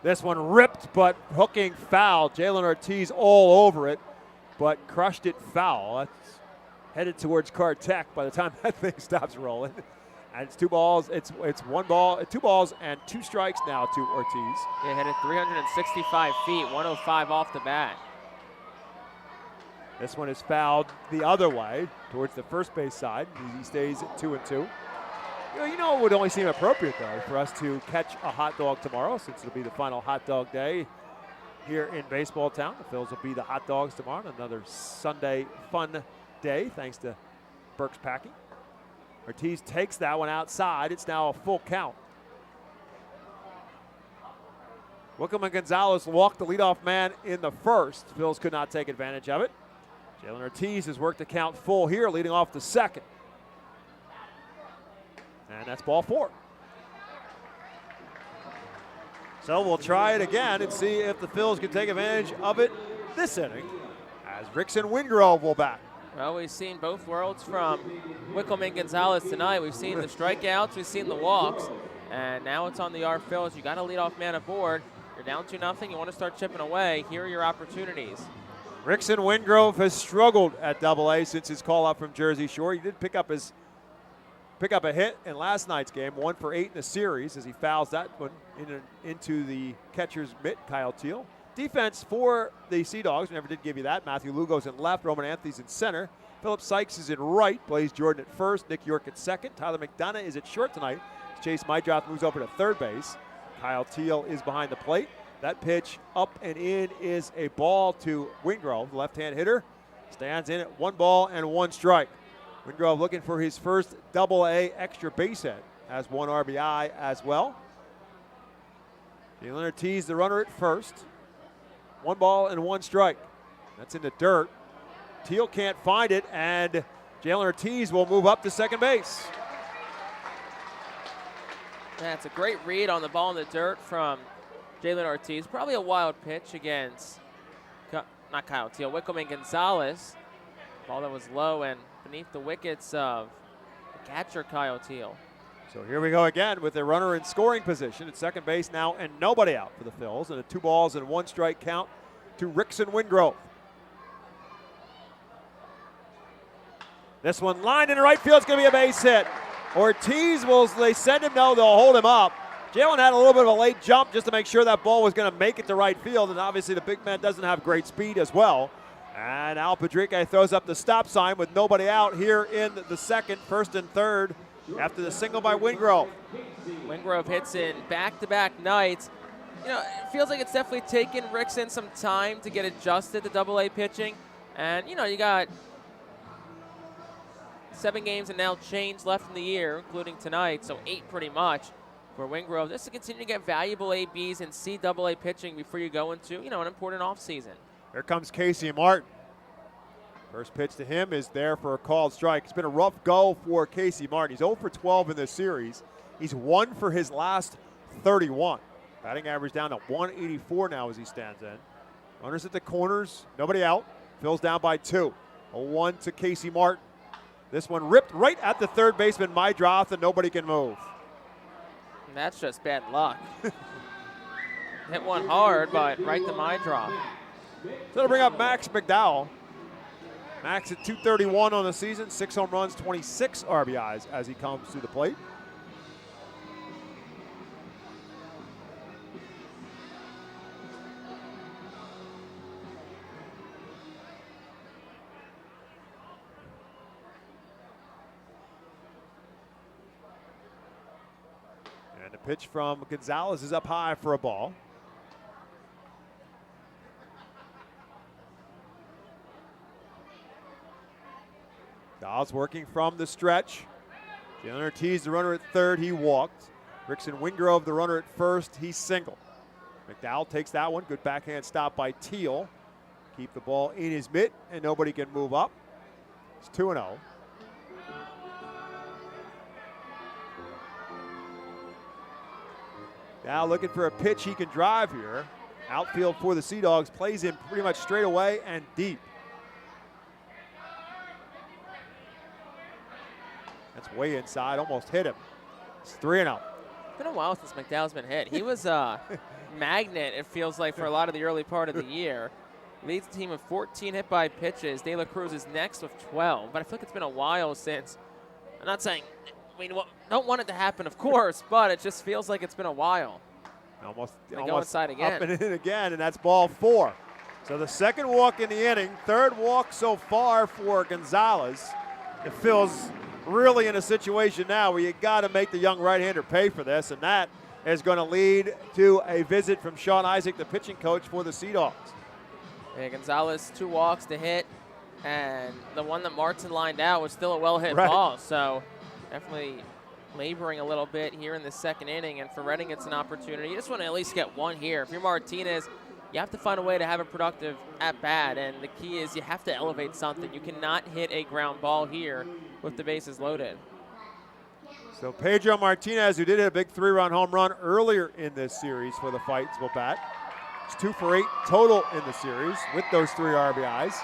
This one ripped, but hooking foul. Jalen Ortiz all over it, but crushed it foul. That's headed towards Cartech by the time that thing stops rolling. And it's 2 balls. It's 1 ball, 2 balls and 2 strikes now to Ortiz. Yeah, headed 365 feet, 105 off the bat. This one is fouled the other way towards the first base side. He stays at 2-2. You know it would only seem appropriate, though, for us to catch a hot dog tomorrow, since it'll be the final hot dog day here in Baseball Town. The Phils will be the hot dogs tomorrow. Another Sunday fun day, thanks to Berks Packing. Ortiz takes that one outside. It's now a full count. Wickham and Gonzalez walked the leadoff man in the first. Phils could not take advantage of it. Jalen Ortiz has worked the count full here, leading off the second. And that's ball 4. So we'll try it again and see if the Phils can take advantage of it this inning, as Rickson Wingrove will bat. Well, we've seen both worlds from Wickham and Gonzalez tonight. We've seen the strikeouts, we've seen the walks, and now it's on the R Phils. You got a leadoff man aboard. You're down 2-0. You want to start chipping away. Here are your opportunities. Rickson Wingrove has struggled at AA since his call up from Jersey Shore. He did pick up a hit in last night's game, 1 for 8 in the series, as he fouls that one into the catcher's mitt, Kyle Teal. Defense for the Sea Dogs, we never did give you that. Matthew Lugo's in left, Roman Anthony's in center. Philip Sykes is in right, Blaze Jordan at first, Nick York at second. Tyler McDonough is at short tonight. Chase Mydroth moves over to third base. Kyle Teal is behind the plate. That pitch up and in is a ball to Wingrove, the left-hand hitter. Stands in at 1 ball and 1 strike. Wingrove looking for his first AA extra base hit. Has 1 RBI as well. Jalen Ortiz, the runner at first. 1 ball and 1 strike. That's in the dirt. Teal can't find it, and Jalen Ortiz will move up to second base. That's a great read on the ball in the dirt from Jalen Ortiz. Probably a wild pitch against, not Kyle Teal, Wickham and Gonzalez. Ball that was low and beneath the wickets of the catcher, Kyle Teal. So here we go again with a runner in scoring position at second base now, and nobody out for the Phils, and a 2 balls and 1 strike count to Rickson Wingrove. This one lined into right field. It's going to be a base hit. Ortiz they send him, no, they'll hold him up. Jalen had a little bit of a late jump just to make sure that ball was going to make it to right field, and obviously the big man doesn't have great speed as well. And Al Padrique throws up the stop sign with nobody out here in the second, first and third, after the single by Wingrove. Wingrove hits in back-to-back nights. You know, it feels like it's definitely taken Rickson some time to get adjusted to AA pitching. And, you know, you got 7 games and now change left in the year, including tonight, so 8 pretty much for Wingrove. This to continue to get valuable ABs and see AA pitching before you go into, you know, an important offseason. Here comes Casey Martin. First pitch to him is there for a called strike. It's been a rough go for Casey Martin. He's 0 for 12 in this series. He's 1 for his last 31. Batting average down to 184 now as he stands in. Runners at the corners, nobody out. Phil's down by 2. A 1 to Casey Martin. This one ripped right at the third baseman, Mydroth, and nobody can move. And that's just bad luck. Hit one hard, but right to Mydroth. So it'll bring up Max McDowell. Max at 231 on the season, 6 home runs, 26 RBIs as he comes to the plate. And the pitch from Gonzalez is up high for a ball. Dawes working from the stretch. Jalen Ortiz, the runner at third, he walked. Rickson Wingrove, the runner at first, he singled. McDowell takes that one. Good backhand stop by Teal. Keep the ball in his mitt, and nobody can move up. It's 2-0. Now looking for a pitch he can drive here. Outfield for the Sea Dogs, plays in pretty much straight away and deep. That's way inside, almost hit him. It's 3-0. It's been a while since McDowell's been hit. He was a magnet, it feels like, for a lot of the early part of the year. Leads the team with 14 hit by pitches. De La Cruz is next with 12. But I feel like it's been a while since. I'm not saying we don't want it to happen, of course, but it just feels like it's been a while. Almost go inside again. Up and in again, and that's ball 4. So the second walk in the inning, third walk so far for Gonzalez. It feels really in a situation now where you got to make the young right-hander pay for this, and that is going to lead to a visit from Sean Isaac, the pitching coach for the Sea Dogs. Yeah, Gonzalez, 2 walks to hit, and the one that Martin lined out was still a well-hit ball, so definitely laboring a little bit here in the second inning, and for Reading it's an opportunity. You just want to at least get one here. If you're Martinez, you have to find a way to have a productive at-bat, and the key is you have to elevate something. You cannot hit a ground ball here with the bases loaded. So Pedro Martinez, who did hit a big 3-run home run earlier in this series for the Fights, will bat. It's 2 for 8 total in the series with those 3 RBIs.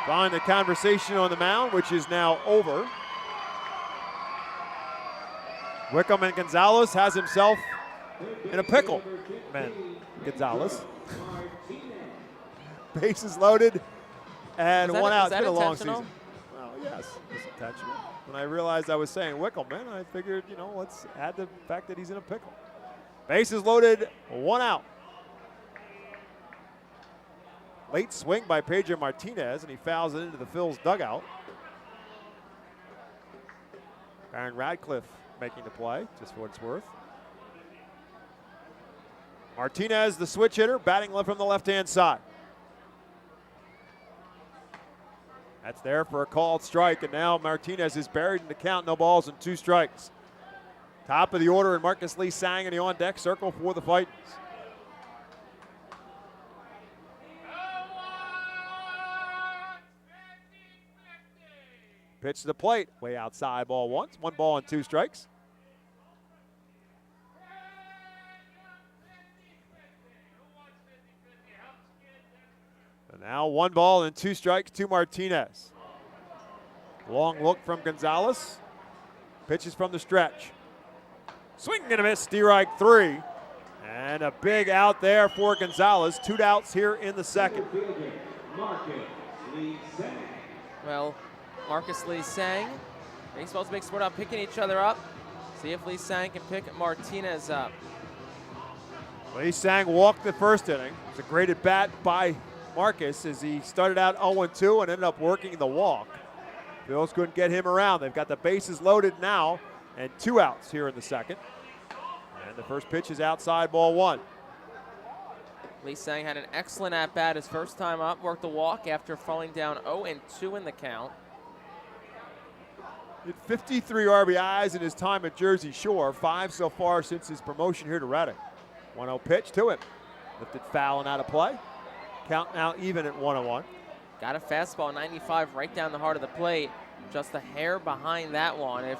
Following the conversation on the mound, which is now over. Wickham and Gonzalez has himself in a pickle. Man, Gonzalez. Bases loaded and one out. It's been a long season. Well, yes, it's intentional. When I realized I was saying Wickham, man, I figured, let's add the fact that he's in a pickle. Bases loaded, 1 out. Late swing by Pedro Martinez, and he fouls it into the Phil's dugout. Aaron Radcliffe making the play, just for what it's worth. Martinez, the switch hitter, batting from the left-hand side. That's there for a called strike, and now Martinez is buried in the count, no balls and 2 strikes. Top of the order, and Marcus Lee Sang in the on-deck circle for the Fightins. Pitch to the plate, way outside, ball 1. 1 ball and 2 strikes. And now 1 ball and 2 strikes to Martinez. Long look from Gonzalez. Pitches from the stretch. Swing and a miss, strike 3. And a big out there for Gonzalez. 2 outs here in the second. Well, Marcus Lee Sang. Baseball's a big sport about picking each other up. See if Lee Sang can pick Martinez up. Lee Sang walked the first inning. It was a great at bat by Marcus as he started out 0-2 and ended up working the walk. Phils couldn't get him around. They've got the bases loaded now and 2 outs here in the second. And the first pitch is outside, ball 1. Lee Sang had an excellent at-bat his first time up, worked the walk after falling down 0-2 in the count. He had 53 RBIs in his time at Jersey Shore, 5 so far since his promotion here to Reading. 1-0 pitch to him. Lifted foul and out of play. Count now even at 1-1. Got a fastball 95 right down the heart of the plate. Just a hair behind that one. If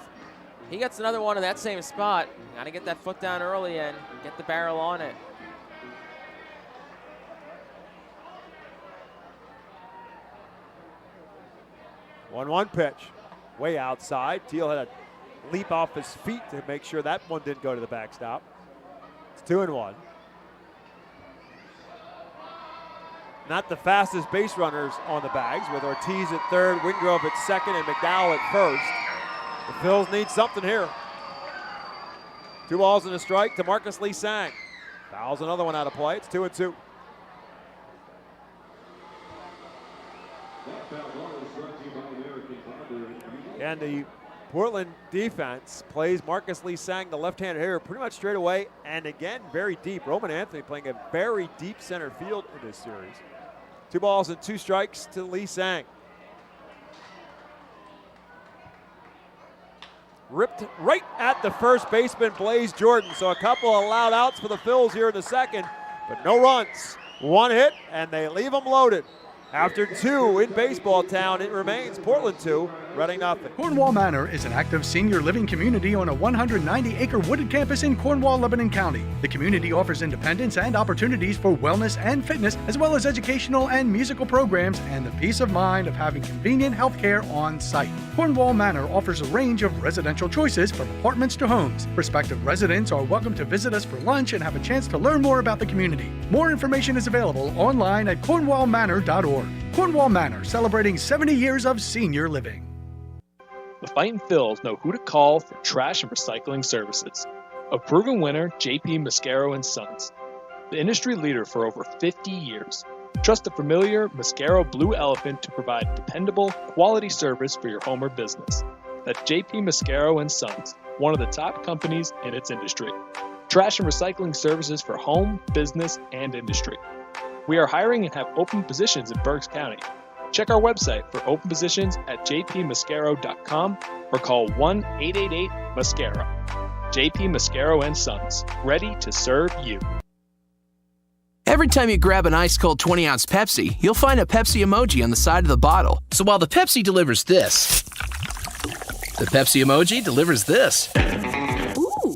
he gets another one in that same spot. Got to get that foot down early and get the barrel on it. One pitch, way outside. Teal had a leap off his feet to make sure that one didn't go to the backstop. It's 2-1. Not the fastest base runners on the bags, with Ortiz at third, Wingrove at second, and McDowell at first. The Phils need something here. 2 balls and a strike to Marcus Lee Sang. Fouls another one out of play. It's 2-2. And the Portland defense plays Marcus Lee Sang, the left-handed hitter, pretty much straight away, and again, very deep. Roman Anthony playing a very deep center field in this series. 2 balls and 2 strikes to Lee Sang. Ripped right at the first baseman, Blaze Jordan. So a couple of loud outs for the Phils here in the second, but no runs. 1 hit, and they leave them loaded. After 2 in baseball town, it remains Portland 2, Reading nothing. Cornwall Manor is an active senior living community on a 190-acre wooded campus in Cornwall, Lebanon County. The community offers independence and opportunities for wellness and fitness, as well as educational and musical programs, and the peace of mind of having convenient health care on site. Cornwall Manor offers a range of residential choices from apartments to homes. Prospective residents are welcome to visit us for lunch and have a chance to learn more about the community. More information is available online at cornwallmanor.org. Cornwall Manor, celebrating 70 years of senior living. The Fightin Phils know who to call for trash and recycling services. A proven winner, JP Mascaro & Sons. The industry leader for over 50 years. Trust the familiar Mascaro Blue Elephant to provide dependable, quality service for your home or business. That's JP Mascaro & Sons, one of the top companies in its industry. Trash and recycling services for home, business, and industry. We are hiring and have open positions in Berks County. Check our website for open positions at jpmascaro.com or call 1-888-MASCARO. JP Mascaro & Sons, ready to serve you. Every time you grab an ice-cold 20-ounce Pepsi, you'll find a Pepsi emoji on the side of the bottle. So while the Pepsi delivers this, the Pepsi emoji delivers this. Ooh.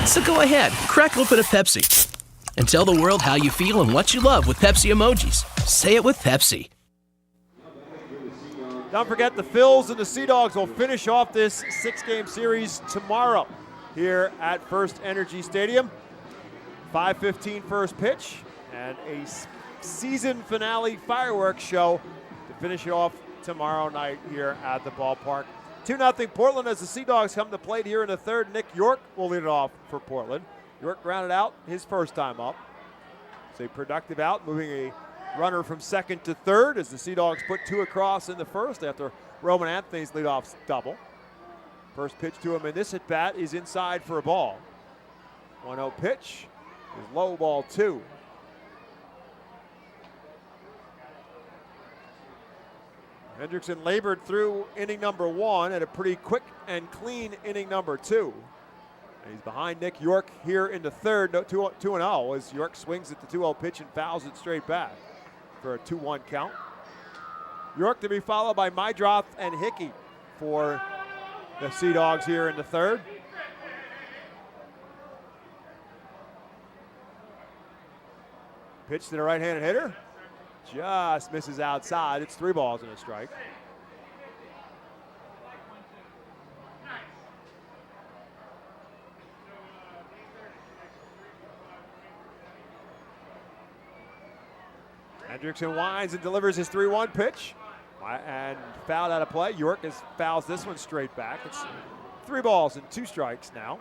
So go ahead, crack open a Pepsi and tell the world how you feel and what you love with Pepsi emojis. Say it with Pepsi. Don't forget, the Phils and the Sea Dogs will finish off this 6-game series tomorrow here at FirstEnergy Stadium. 5:15 first pitch and a season finale fireworks show to finish it off tomorrow night here at the ballpark. 2-0 Portland as the Sea Dogs come to plate here in the third. Nick York will lead it off for Portland. York grounded out his first time up. It's a productive out, moving a runner from second to third as the Sea Dogs put 2 across in the first after Roman Anthony's leadoff double. First pitch to him in this at-bat is inside for a ball. 1-0 pitch is low, ball 2. Hendrickson labored through inning number 1 at a pretty quick and clean inning number 2. And he's behind Nick York here in the third, 2-0 as York swings at the 2-0 pitch and fouls it straight back for a 2-1 count. York to be followed by Mydroth and Hickey for the Sea Dogs here in the third. Pitch to the right-handed hitter. Just misses outside. It's 3 balls and a strike. Hendrickson winds and delivers his 3-1 pitch. And fouled out of play. York fouls this one straight back. It's 3 balls and 2 strikes now.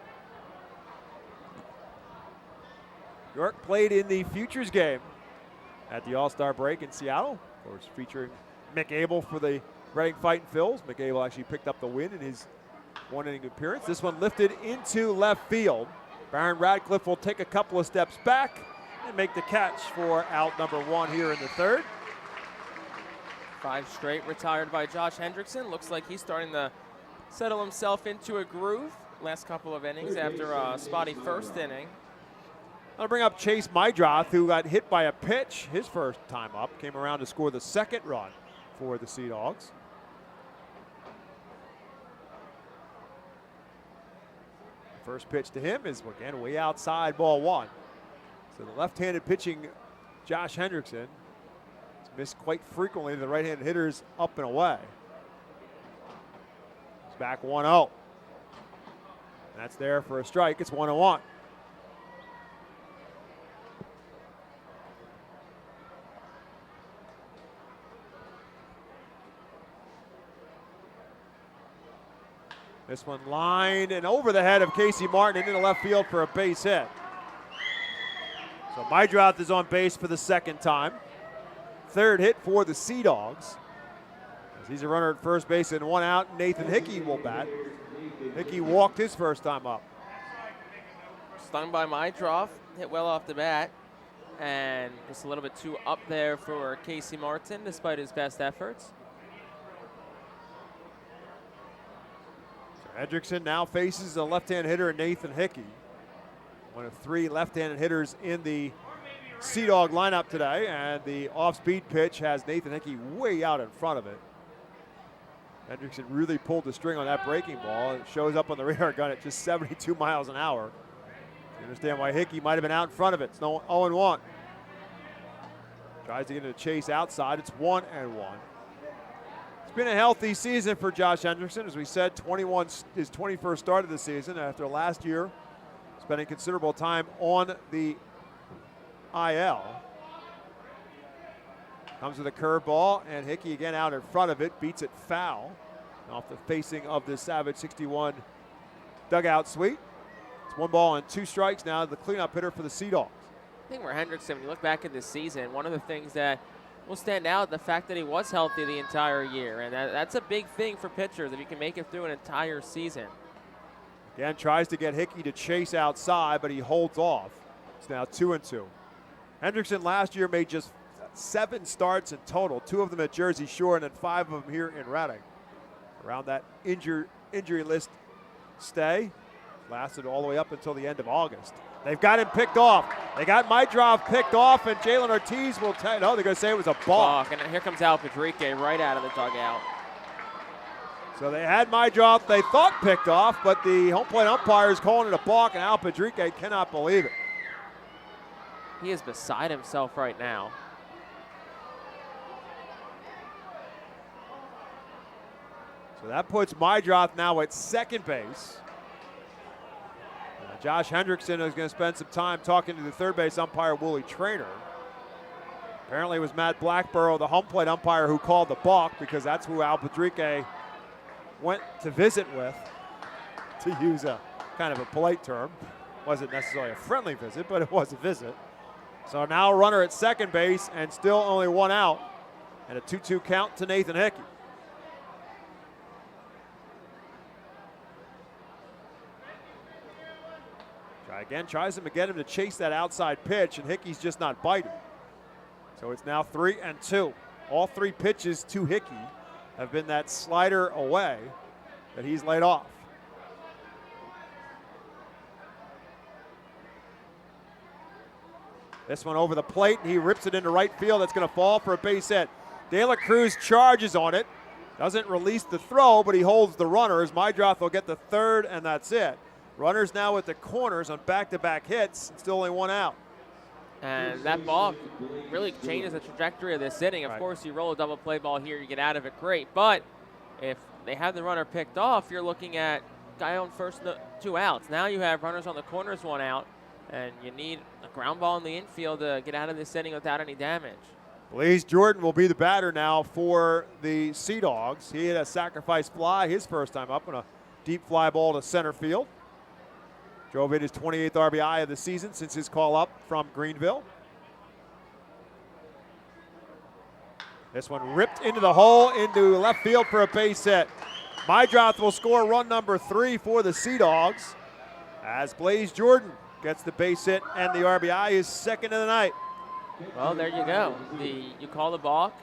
York played in the Futures game at the All-Star break in Seattle. Of course, featuring Mick Abel for the Reading Fightin Phils. Mick Abel actually picked up the win in his 1-inning appearance. This one lifted into left field. Baron Radcliffe will take a couple of steps back and make the catch for out number 1 here in the third. 5 straight retired by Josh Hendrickson. Looks like he's starting to settle himself into a groove last couple of innings after a spotty first inning. I'll bring up Chase Mydroth, who got hit by a pitch his first time up. Came around to score the second run for the Sea Dogs. First pitch to him is, again, way outside, ball one. So the left-handed pitching Josh Hendrickson has missed quite frequently the right-handed hitters up and away. He's back 1-0. That's there for a strike. It's 1-1. This one lined and over the head of Casey Martin into left field for a base hit. So Mydroth is on base for the second time. Third hit for the Sea Dogs. As he's a runner at first base and 1 out, Nathan Hickey will bat. Hickey walked his first time up. Stung by Mydroth, hit well off the bat. And just a little bit too up there for Casey Martin despite his best efforts. Hendrickson now faces a left-hand hitter, Nathan Hickey. One of 3 left-handed hitters in the Sea Dog lineup today, and the off-speed pitch has Nathan Hickey way out in front of it. Hendrickson really pulled the string on that breaking ball. It shows up on the radar gun at just 72 miles an hour. You understand why Hickey might have been out in front of it. It's 0-1. Tries to get into chase outside. It's 1-1. It's been a healthy season for Josh Hendrickson. As we said, his 21st start of the season after last year spending considerable time on the IL. Comes with a curveball, and Hickey again out in front of it, beats it foul off the facing of the Savage 61 dugout suite. It's 1 ball and 2 strikes now, the cleanup hitter for the Sea Dogs. I think for Hendrickson, when you look back at this season, one of the things that will stand out, the fact that he was healthy the entire year, and that's a big thing for pitchers if you can make it through an entire season. Again, tries to get Hickey to chase outside, but he holds off. It's now 2-2. Hendrickson last year made just 7 starts in total, 2 of them at Jersey Shore and then 5 of them here in Reading. Around that injury list stay, lasted all the way up until the end of August. They've got him picked off. They got Mydroth picked off, and Jalen Ortiz will tell. No, they're going to say it was a balk. And here comes Al Padrique right out of the dugout. So they had Mydroth, they thought picked off, but the home plate umpire is calling it a balk, and Al Padrique cannot believe it. He is beside himself right now. So that puts Mydroth now at second base. Josh Hendrickson is going to spend some time talking to the third base umpire, Wooly Traynor. Apparently it was Matt Blackborough, the home plate umpire, who called the balk, because that's who Al Padrique went to visit with, to use a kind of a polite term. Wasn't necessarily a friendly visit, but it was a visit. So now a runner at second base and still only 1 out, and a 2-2 count to Nathan Hickey. Again, tries to get him to chase that outside pitch, and Hickey's just not biting. So it's now 3-2. All 3 pitches to Hickey have been that slider away that he's laid off. This one over the plate, and he rips it into right field. That's going to fall for a base hit. De La Cruz charges on it. Doesn't release the throw, but he holds the runner as Mydroth will get the third, and that's it. Runners now at the corners on back-to-back hits, still only 1 out. And that ball really changes the trajectory of this inning. Of course, you roll a double play ball here, you get out of it, great. But if they have the runner picked off, you're looking at guy on first, 2 outs. Now you have runners on the corners, 1 out, and you need a ground ball in the infield to get out of this inning without any damage. Blaze Jordan will be the batter now for the Sea Dogs. He had a sacrifice fly his first time up on a deep fly ball to center field. Drove in his 28th RBI of the season since his call up from Greenville. This one ripped into the hole into left field for a base hit. Mydroth will score run number 3 for the Sea Dogs as Blaze Jordan gets the base hit and the RBI is second of the night. Well, there you go. You call the balk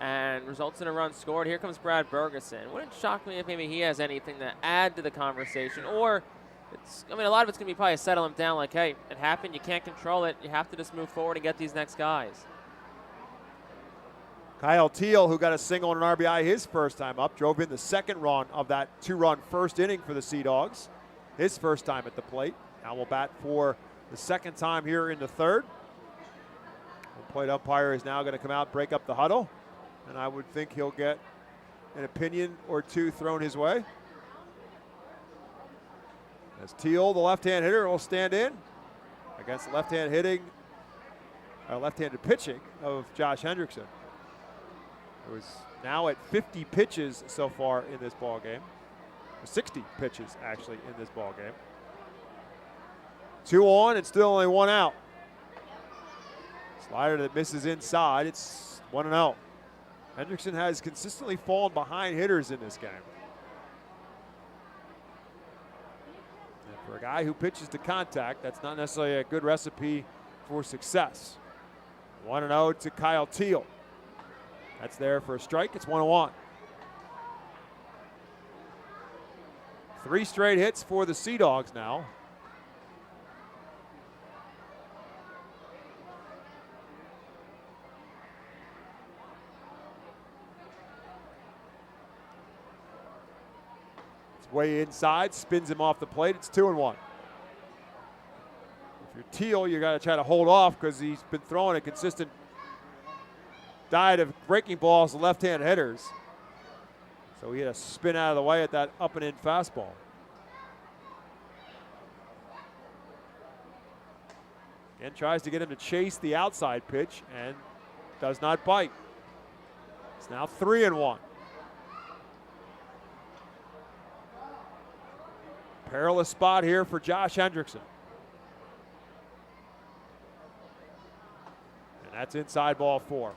and results in a run scored. Here comes Brad Bergeson. Wouldn't shock me if maybe he has anything to add to the conversation, or a lot of it's going to be probably settle him down like, hey, it happened. You can't control it. You have to just move forward and get these next guys. Kyle Teal, who got a single and an RBI his first time up, drove in the second run of that 2-run first inning for the Sea Dogs. His first time at the plate. Now will bat for the second time here in the third. The plate umpire is now going to come out, break up the huddle, and I would think he'll get an opinion or two thrown his way. As Teal, the left-hand hitter, will stand in against the left-handed pitching of Josh Hendrickson, who is now at 50 pitches so far in this ball game. 60 pitches actually in this ball game. 2 on and still only 1 out. Slider that misses inside. It's 1-0. Hendrickson has consistently fallen behind hitters in this game. And for a guy who pitches to contact, that's not necessarily a good recipe for success. 1-0 to Kyle Teal. That's there for a strike. It's 1-1. 3 straight hits for the Sea Dogs now. It's way inside, spins him off the plate. It's 2-1. If you're Teal, you got to try to hold off because he's been throwing a consistent diet of breaking balls to left-hand hitters. So he had a spin out of the way at that up and in fastball. And tries to get him to chase the outside pitch and does not bite. It's now 3-1. Perilous spot here for Josh Hendrickson. And that's inside ball 4.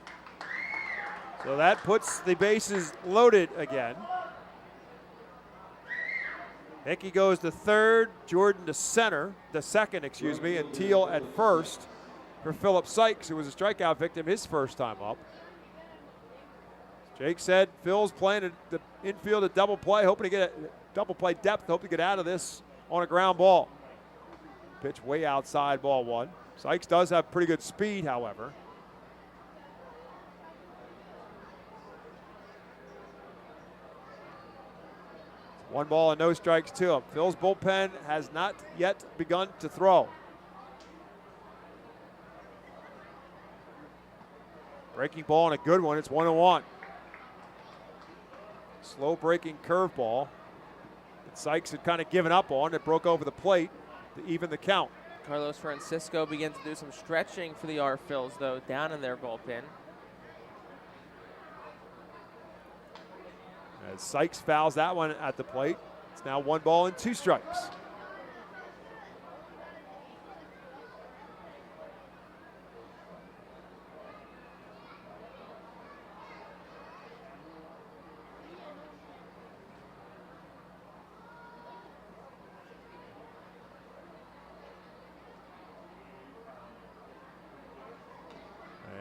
So that puts the bases loaded again. Hickey goes to third, Jordan to center, the second, and Teal at first for Philip Sykes, who was a strikeout victim his first time up. Jake said Phil's playing the infield a double play, hoping to get a double play depth, hoping to get out of this on a ground ball. Pitch way outside, ball 1. Sykes does have pretty good speed, however. 1 ball and no strikes to him. Phil's bullpen has not yet begun to throw. Breaking ball and a good one. It's 1-1. Slow breaking curveball that Sykes had kind of given up on. It broke over the plate to even the count. Carlos Francisco begins to do some stretching for the Phils, though, down in their bullpen. As Sykes fouls that one at the plate, it's now 1 ball and 2 strikes.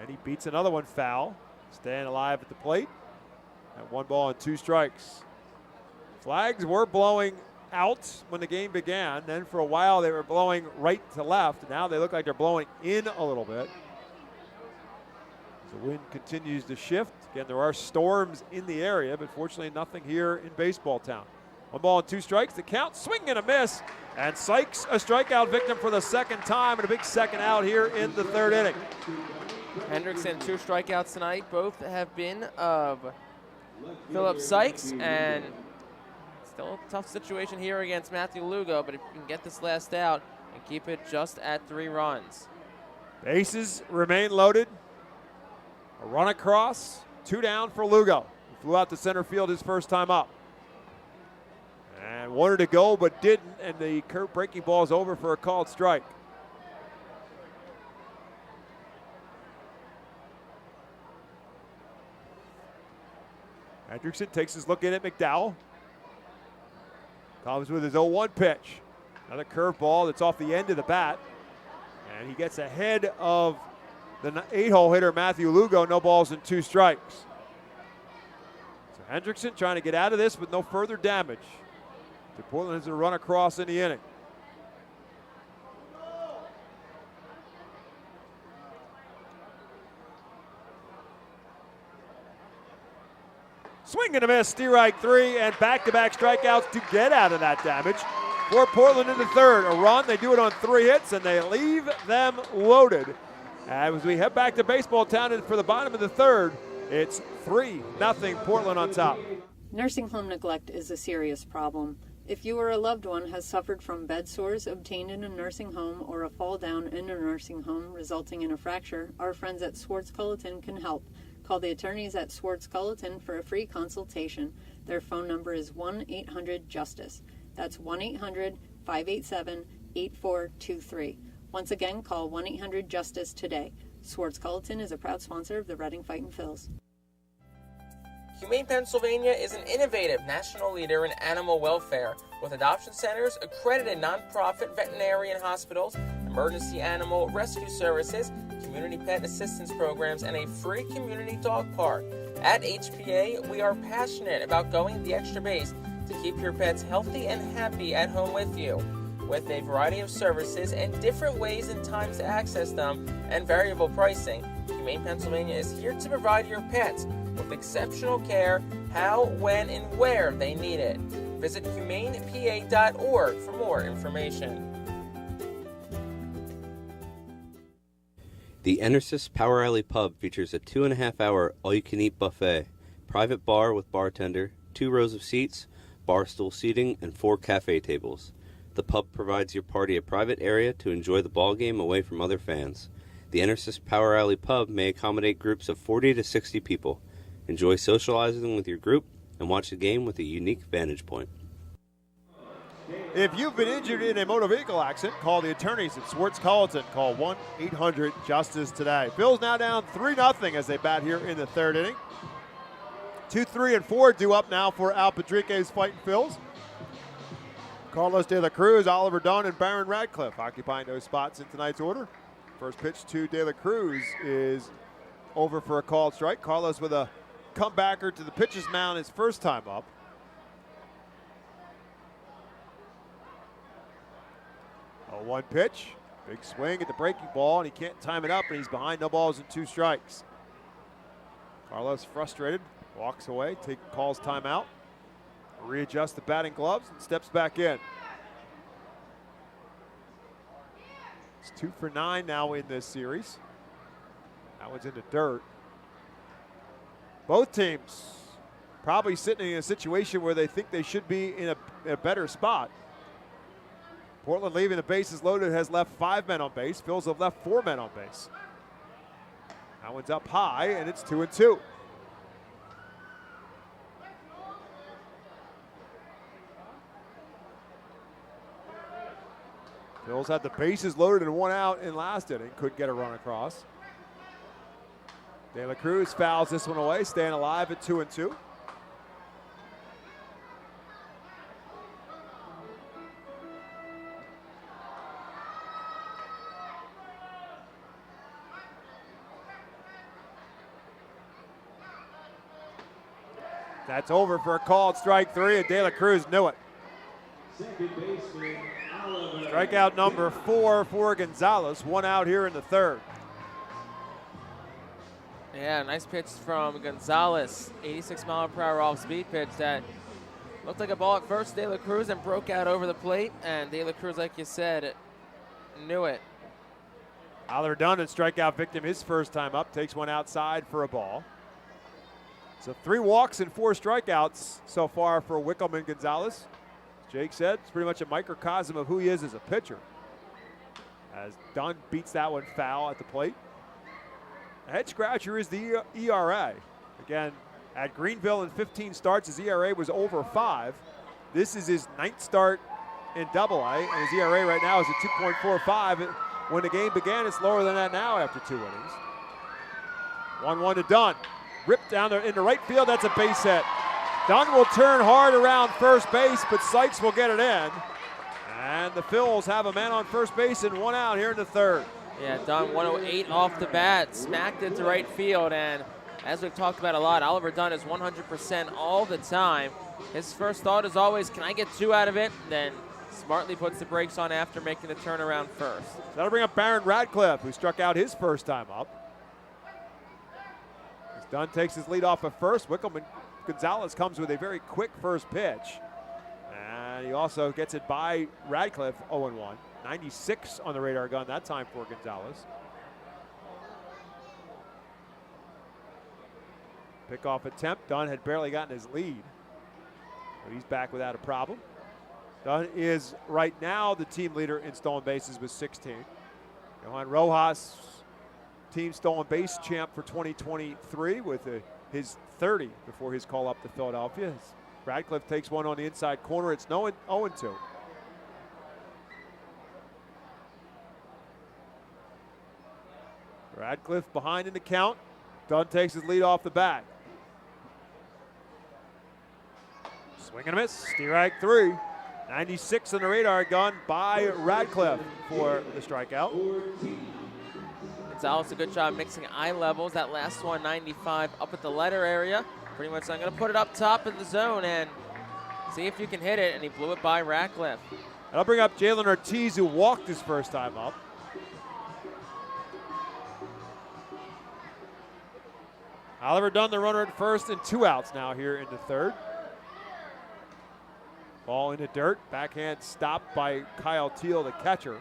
And he beats another one foul, staying alive at the plate. At 1 ball and 2 strikes. Flags were blowing out when the game began. Then for a while they were blowing right to left. Now they look like they're blowing in a little bit. As the wind continues to shift. Again, there are storms in the area, but fortunately nothing here in baseball town. 1 ball and 2 strikes. The count, swing and a miss. And Sykes, a strikeout victim for the second time, and a big second out here in the 3rd inning. Hendrickson, 2 strikeouts tonight. Both have been of Philip Sykes, and still a tough situation here against Matthew Lugo, but if you can get this last out and keep it just at 3 runs. Bases remain loaded. A run across, 2 down for Lugo. He flew out to center field his first time up. And wanted to go but didn't, and the breaking ball is over for a called strike. Hendrickson takes his look in at McDowell. Comes with his 0-1 pitch. Another curveball that's off the end of the bat. And he gets ahead of the 8-hole hitter, Matthew Lugo. No balls and 2 strikes. So Hendrickson trying to get out of this with no further damage. Portland has a run across in the inning. Swing and a miss, strike three, and back-to-back strikeouts to get out of that damage. For Portland in the third, a run. They do it on 3 hits, and they leave them loaded. As we head back to baseball town and for the bottom of the third, it's 3-0 Portland on top. Nursing home neglect is a serious problem. If you or a loved one has suffered from bed sores obtained in a nursing home or a fall down in a nursing home resulting in a fracture, our friends at Swartz-Culleton can help. Call the attorneys at Swartz-Culleton for a free consultation. Their phone number is 1-800-JUSTICE. That's 1-800-587-8423. Once again, call 1-800-JUSTICE today. Swartz-Culleton is a proud sponsor of the Reading Fightin' Phils. Humane Pennsylvania is an innovative national leader in animal welfare with adoption centers, accredited nonprofit veterinarian hospitals, emergency animal rescue services, community pet assistance programs, and a free community dog park. At HPA, we are passionate about going the extra base to keep your pets healthy and happy at home with you. With a variety of services and different ways and times to access them and variable pricing, Humane Pennsylvania is here to provide your pets with exceptional care how, when, and where they need it. Visit humanepa.org for more information. The Enersys Power Alley Pub features a 2.5-hour all-you-can-eat buffet, private bar with bartender, 2 rows of seats, bar stool seating, and 4 cafe tables. The pub provides your party a private area to enjoy the ball game away from other fans. The Enersys Power Alley Pub may accommodate groups of 40 to 60 people. Enjoy socializing with your group and watch the game with a unique vantage point. If you've been injured in a motor vehicle accident, call the attorneys at Swartz-Culleton. Call 1-800-JUSTICE today. Phil's now down 3-0 as they bat here in the third inning. 2, 3, and 4 due up now for Al Padrique's Fightin' Phils. Carlos De La Cruz, Oliver Dunn, and Baron Radcliffe occupying those spots in tonight's order. First pitch to De La Cruz is over for a called strike. Carlos with a comebacker to the pitcher's mound his first time up. A 1 pitch, big swing at the breaking ball, and he can't time it up, and he's behind, no balls and 2 strikes. Carlos frustrated, walks away, calls timeout, readjusts the batting gloves, and steps back in. It's 2 for 9 now in this series. That one's in the dirt. Both teams probably sitting in a situation where they think they should be in a better spot. Portland leaving the bases loaded has left 5 men on base. Phils have left 4 men on base. That one's up high, and it's 2-2. Phils had the bases loaded and 1 out in last inning. Couldn't get a run across. De La Cruz fouls this one away, staying alive at 2-2. That's over for a called strike 3, and De La Cruz knew it. Strikeout number 4 for Gonzalez. 1 out here in the third. Yeah, nice pitch from Gonzalez. 86-mile-per-hour off-speed pitch that looked like a ball at first. De La Cruz and broke out over the plate, and De La Cruz, like you said, knew it. Oliver Dunn, a strikeout victim his first time up, takes one outside for a ball. So 3 walks and 4 strikeouts so far for Wickham and Gonzalez. As Jake said, it's pretty much a microcosm of who he is as a pitcher. As Dunn beats that one foul at the plate. A head scratcher is the ERA. Again, at Greenville in 15 starts, his ERA was over 5. This is his 9th start in AA, and his ERA right now is at 2.45. When the game began, it's lower than that now after 2 innings. 1-1 to Dunn. Ripped down there into right field, that's a base hit. Dunn will turn hard around first base, but Sykes will get it in. And the Phils have a man on first base and 1 out here in the third. Yeah, Dunn 108 off the bat, smacked into right field, and as we've talked about a lot, Oliver Dunn is 100% all the time. His first thought is always, can I get 2 out of it? Then smartly puts the brakes on after making the turnaround first. That'll bring up Baron Radcliffe, who struck out his first time up. As Dunn takes his lead off at first, Wickelman Gonzalez comes with a very quick first pitch. And he also gets it by Radcliffe, 0-1. 96 on the radar gun that time for Gonzalez. Pickoff attempt. Dunn had barely gotten his lead. But he's back without a problem. Dunn is right now the team leader in stolen bases with 16. Johan Rojas, team stolen base champ for 2023 with his 30 before his call up to Philadelphia. Radcliffe takes one on the inside corner. It's 0-2. Radcliffe behind in the count. Dunn takes his lead off the bat. Swing and a miss. Strike 3. 96 on the radar gun by Radcliffe for the strikeout. Gonzalez, a good job mixing eye levels. That last one, 95, up at the letter area. Pretty much, I'm going to put it up top in the zone and see if you can hit it, and he blew it by Radcliffe. And I'll bring up Jalen Ortiz, who walked his first time up. Oliver Dunn, the runner at first, and 2 outs now here in the third. Ball in the dirt. Backhand stopped by Kyle Teal, the catcher.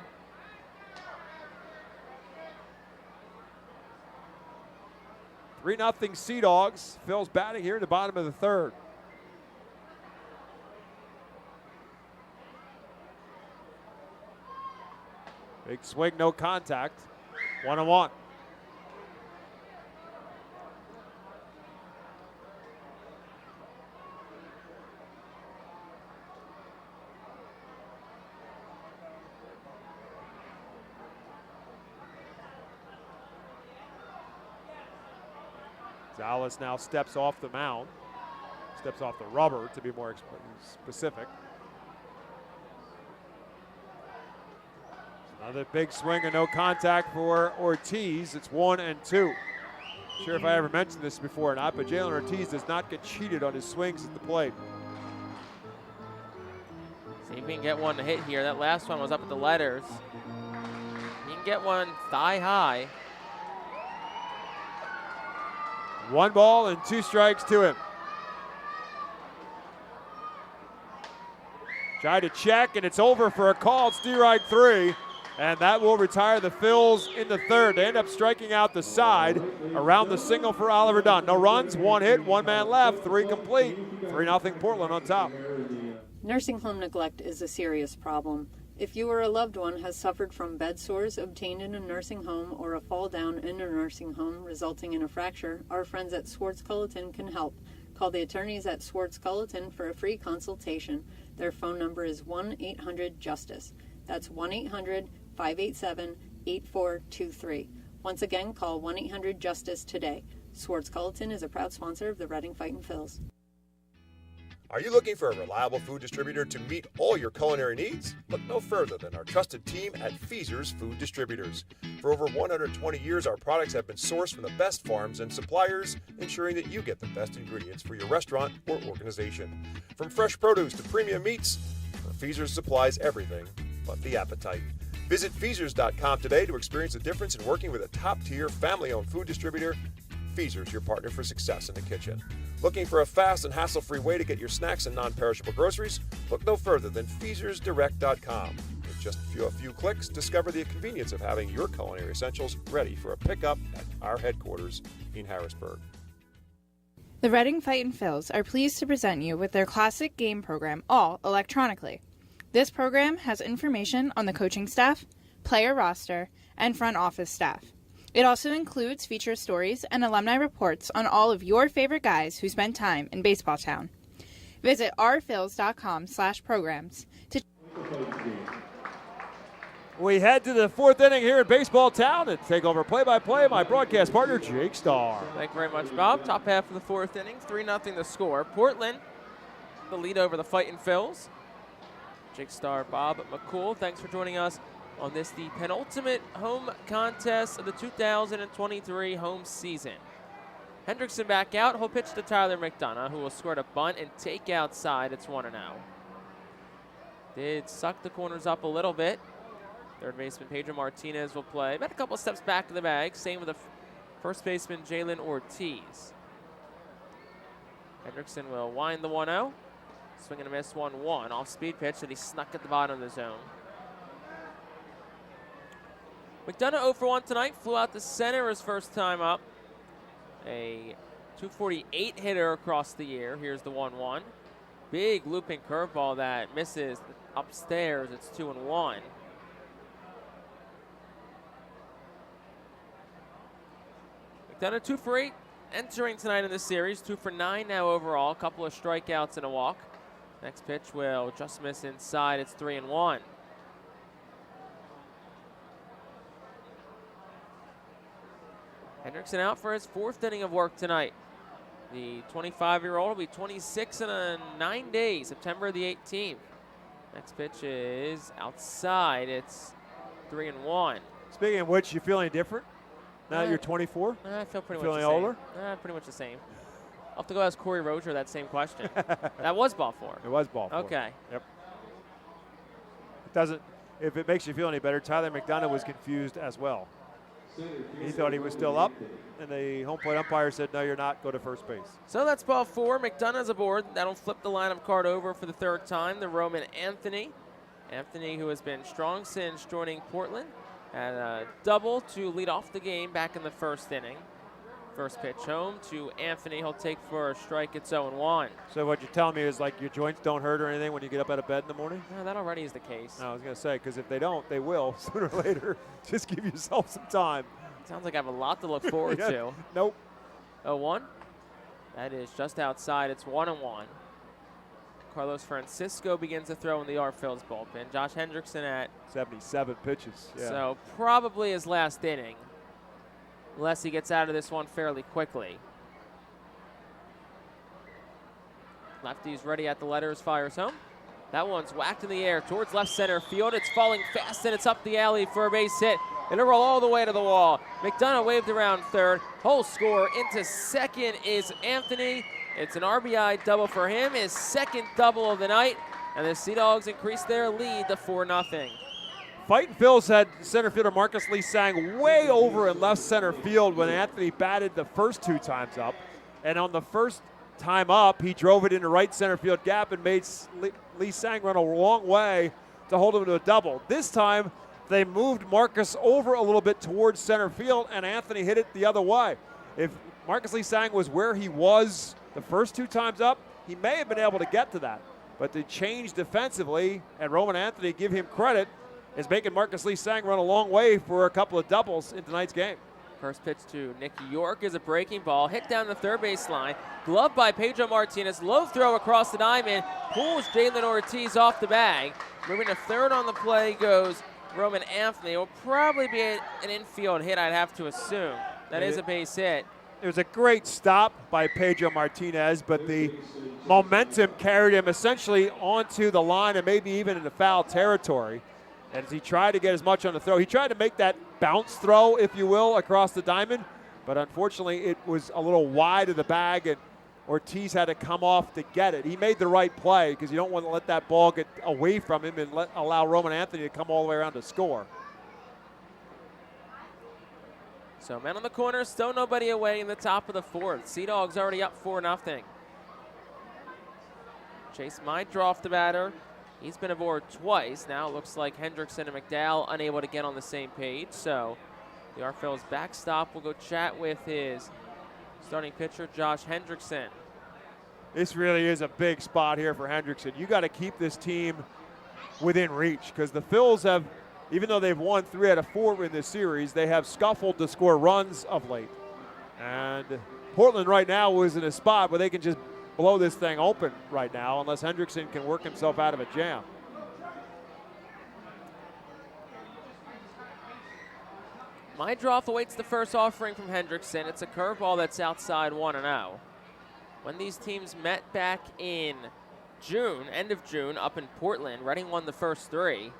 Three-0 Sea Dogs. Phil's batting here in the bottom of the third. Big swing, no contact. 1-1. Gonzalez now steps off the mound. Steps off the rubber, to be more specific. Another big swing and no contact for Ortiz. It's 1-2. Sure if I ever mentioned this before or not, but Jalen Ortiz does not get cheated on his swings at the plate. See if he can get one to hit here. That last one was up at the letters. He can get one thigh high. 1 ball and 2 strikes to him. Tried to check, and it's over for a call. It's strike 3, and that will retire the Phils in the third. They end up striking out the side around the single for Oliver Dunn. No runs, 1 hit, 1 man left, 3 complete. 3-0 Portland on top. Nursing home neglect is a serious problem. If you or a loved one has suffered from bed sores obtained in a nursing home or a fall down in a nursing home resulting in a fracture, our friends at Swartz Culleton can help. Call the attorneys at Swartz Culleton for a free consultation. Their phone number is 1-800-JUSTICE. That's 1-800-587-8423. Once again, call 1-800-JUSTICE today. Swartz Culleton is a proud sponsor of the Reading Fightin' Phils. Are you looking for a reliable food distributor to meet all your culinary needs? Look no further than our trusted team at Feaser's Food Distributors. For over 120 years, our products have been sourced from the best farms and suppliers, ensuring that you get the best ingredients for your restaurant or organization. From fresh produce to premium meats, Feaser's supplies everything but the appetite. Visit Feasers.com today to experience the difference in working with a top-tier, family-owned food distributor. Feaser's, your partner for success in the kitchen. Looking for a fast and hassle-free way to get your snacks and non-perishable groceries? Look no further than FeasersDirect.com. With just a few clicks, discover the convenience of having your culinary essentials ready for a pickup at our headquarters in Harrisburg. The Reading Fightin' Phils are pleased to present you with their classic game program, all electronically. This program has information on the coaching staff, player roster, and front office staff. It also includes feature stories and alumni reports on all of your favorite guys who spent time in baseball town. Visit ourphils.com/programs to. We head to the 4th inning here at Baseball Town and take over play-by-play my broadcast partner, Jake Starr. Thank you very much, Bob. Top half of the 4th inning, 3-0 the score. Portland, the lead over the Fightin' Phils. Jake Starr, Bob McCool, thanks for joining us on this, the penultimate home contest of the 2023 home season. Hendrickson back out. He'll pitch to Tyler McDonough, who will score a bunt and take outside. It's 1-0. Did suck the corners up a little bit. Third baseman Pedro Martinez will play about a couple steps back to the bag. Same with the first baseman Jalen Ortiz. Hendrickson will wind the 1-0. Swing and a miss 1-1. Off speed pitch that he snuck at the bottom of the zone. McDonough 0 for 1 tonight. Flew out to center his first time up. A 248 hitter across the year. Here's the 1-1. Big looping curveball that misses upstairs. It's 2-1. McDonough 2 for 8 entering tonight in the series. 2 for 9 now overall. A couple of strikeouts and a walk. Next pitch will just miss inside. It's 3-1. Hendrickson out for his 4th inning of work tonight. The 25-year-old will be 26 in 9 days, September the 18th. Next pitch is outside. It's 3-1. Speaking of which, you feel any different now that you're 24? I feel pretty Feeling much the same. older? Pretty much the same. I'll have to go ask Corey Roger that same question. That was ball 4. It was ball 4. Okay. Yep. It doesn't. If it makes you feel any better, Tyler McDonough was confused as well. He thought he was still up, and the home plate umpire said, no, you're not. Go to first base. So that's ball 4. McDonough's aboard. That'll flip the lineup card over for the 3rd time. The Roman Anthony. Anthony, who has been strong since joining Portland, had a double to lead off the game back in the 1st inning. First pitch home to Anthony. He'll take for a strike. It's 0-1. So what you're telling me is like your joints don't hurt or anything when you get up out of bed in the morning? No, that already is the case. No, I was going to say, because if they don't, they will sooner or later. Just give yourself some time. Sounds like I have a lot to look forward to. Nope. 0-1. That is just outside. It's 1-1. Carlos Francisco begins to throw in the Phillies bullpen. Josh Hendrickson at 77 pitches. Yeah. So probably his last inning, unless he gets out of this one fairly quickly. Lefty's ready at the letters, fires home. That one's whacked in the air towards left center field. It's falling fast, and it's up the alley for a base hit. It'll roll all the way to the wall. McDonough waved around 3rd. Whole score into 2nd is Anthony. It's an RBI double for him, his 2nd double of the night. And the Sea Dogs increase their lead to 4-0. Fightin' Phil's had center fielder Marcus Lee sang way over in left center field when Anthony batted the first 2 times up. And on the first time up, he drove it into right center field gap and made Lee Sang run a long way to hold him to a double. This time, they moved Marcus over a little bit towards center field, and Anthony hit it the other way. If Marcus Lee Sang was where he was the first 2 times up, he may have been able to get to that. But the change defensively, and Roman Anthony, give him credit, is making Marcus Lee Sang run a long way for a couple of doubles in tonight's game. First pitch to Nick York is a breaking ball, hit down the 3rd base line, gloved by Pedro Martinez, low throw across the diamond, pulls Jalen Ortiz off the bag. Moving to 3rd on the play goes Roman Anthony. It will probably be an infield hit, I'd have to assume. That is a base hit. It was a great stop by Pedro Martinez, but the momentum carried him essentially onto the line and maybe even into foul territory. And as he tried to get as much on the throw, he tried to make that bounce throw, if you will, across the diamond. But unfortunately, it was a little wide of the bag, and Ortiz had to come off to get it. He made the right play because you don't want to let that ball get away from him and allow Roman Anthony to come all the way around to score. So men on the corner, still nobody away in the top of the 4th. Sea Dogs already up 4-0. Chase Meidroff, the batter. He's been aboard twice. Now it looks like Hendrickson and McDowell unable to get on the same page. So the Phillies backstop will go chat with his starting pitcher, Josh Hendrickson. This really is a big spot here for Hendrickson. You got to keep this team within reach because the Phils have, even though they've won 3 out of 4 in this series, they have scuffled to score runs of late. And Portland right now is in a spot where they can just blow this thing open right now unless Hendrickson can work himself out of a jam. Meidroff awaits the first offering from Hendrickson. It's a curveball that's outside 1-0. When these teams met back in June, end of June, up in Portland, Reading won the first 3.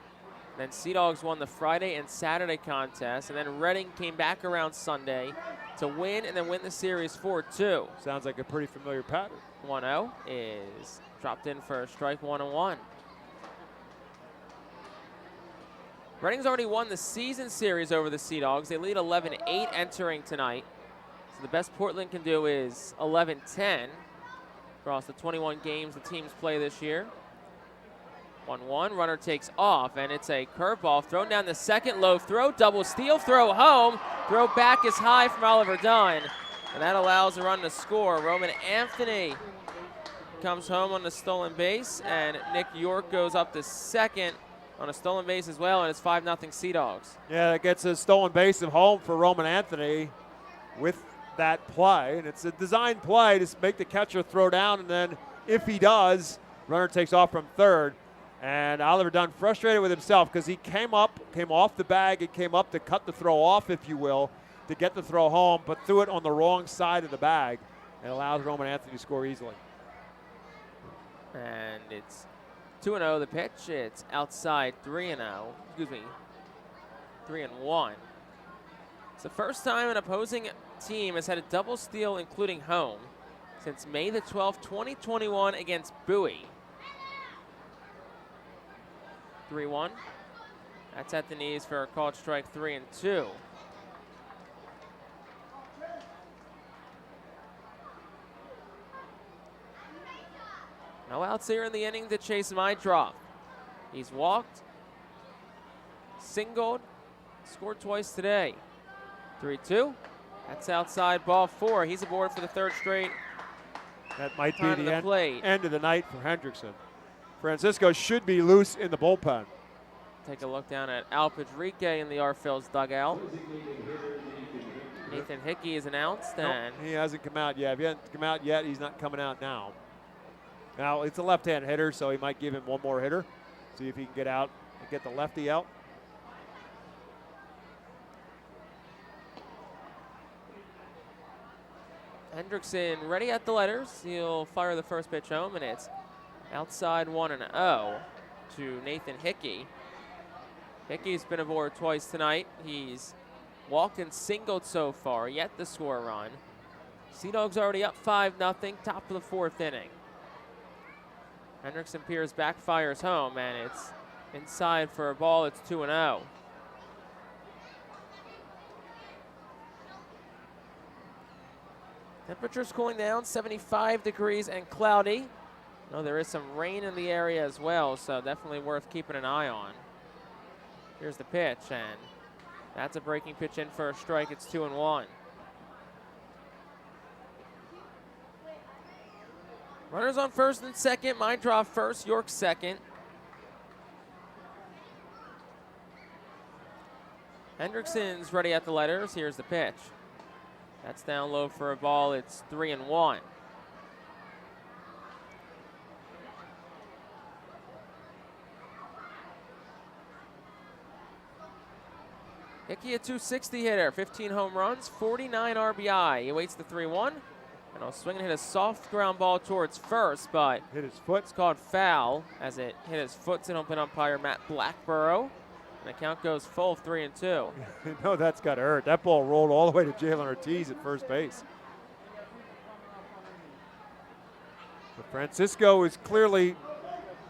Then Sea Dogs won the Friday and Saturday contest, and then Reading came back around Sunday to win and then win the series 4-2. Sounds like a pretty familiar pattern. 1-0 is dropped in for a strike, 1-1. Reading's already won the season series over the Sea Dogs. They lead 11-8 entering tonight. So the best Portland can do is 11-10. across the 21 games the teams play this year. 1-1, runner takes off, and it's a curveball thrown down the second, low throw, double steal, throw home, throw back is high from Oliver Dunn, and that allows a run to score. Roman Anthony comes home on the stolen base, and Nick York goes up to second on a stolen base as well, and it's 5-0 Sea Dogs. Yeah, that gets a stolen base of home for Roman Anthony with that play, and it's a designed play to make the catcher throw down, and then if he does, runner takes off from third. And Oliver Dunn frustrated with himself because he came off the bag, and came up to cut the throw off, if you will, to get the throw home, but threw it on the wrong side of the bag and allows Roman Anthony to score easily. And it's 2-0 the pitch. It's outside 3-0. Excuse me, 3-1. It's the first time an opposing team has had a double steal, including home, since May the 12th, 2021 against Bowie. 3-1. That's at the knees for a called strike 3-2. No outs here in the inning to chase Meidroff. He's walked, singled, scored twice today. 3-2. That's outside ball 4. He's aboard for the third straight. That might be the end of the night for Hendrickson. Francisco should be loose in the bullpen. Take a look down at Al Padrique in the R-Phil's dugout. Nathan Hickey is announced. And he hasn't come out yet. If he hasn't come out yet, he's not coming out now. Now, it's a left-hand hitter, so he might give him one more hitter. See if he can get out and get the lefty out. Hendrickson ready at the letters. He'll fire the first pitch home, and it's outside 1-0 to Nathan Hickey. Hickey's been aboard twice tonight. He's walked and singled so far, yet to score a run. Sea Dogs already up 5-0, top of the fourth inning. Hendrickson peers back, fires home, and it's inside for a ball. It's 2-0. Temperatures cooling down, 75 degrees and cloudy. No, there is some rain in the area as well, so definitely worth keeping an eye on. Here's the pitch, and that's a breaking pitch in for a strike. It's 2-1. Runners on first and second. Meidroff first, York second. Hendrickson's ready at the letters. Here's the pitch. That's down low for a ball. It's 3-1. Hickey, a .260 hitter, 15 home runs, 49 RBI. He awaits the 3-1. And he'll swing and hit a soft ground ball towards first, but hit his foot. It's called foul as it hit his foot to open umpire Matt Blackborough. And the count goes full 3-2. No, that's got to hurt. That ball rolled all the way to Jalen Ortiz at first base. So Francisco is clearly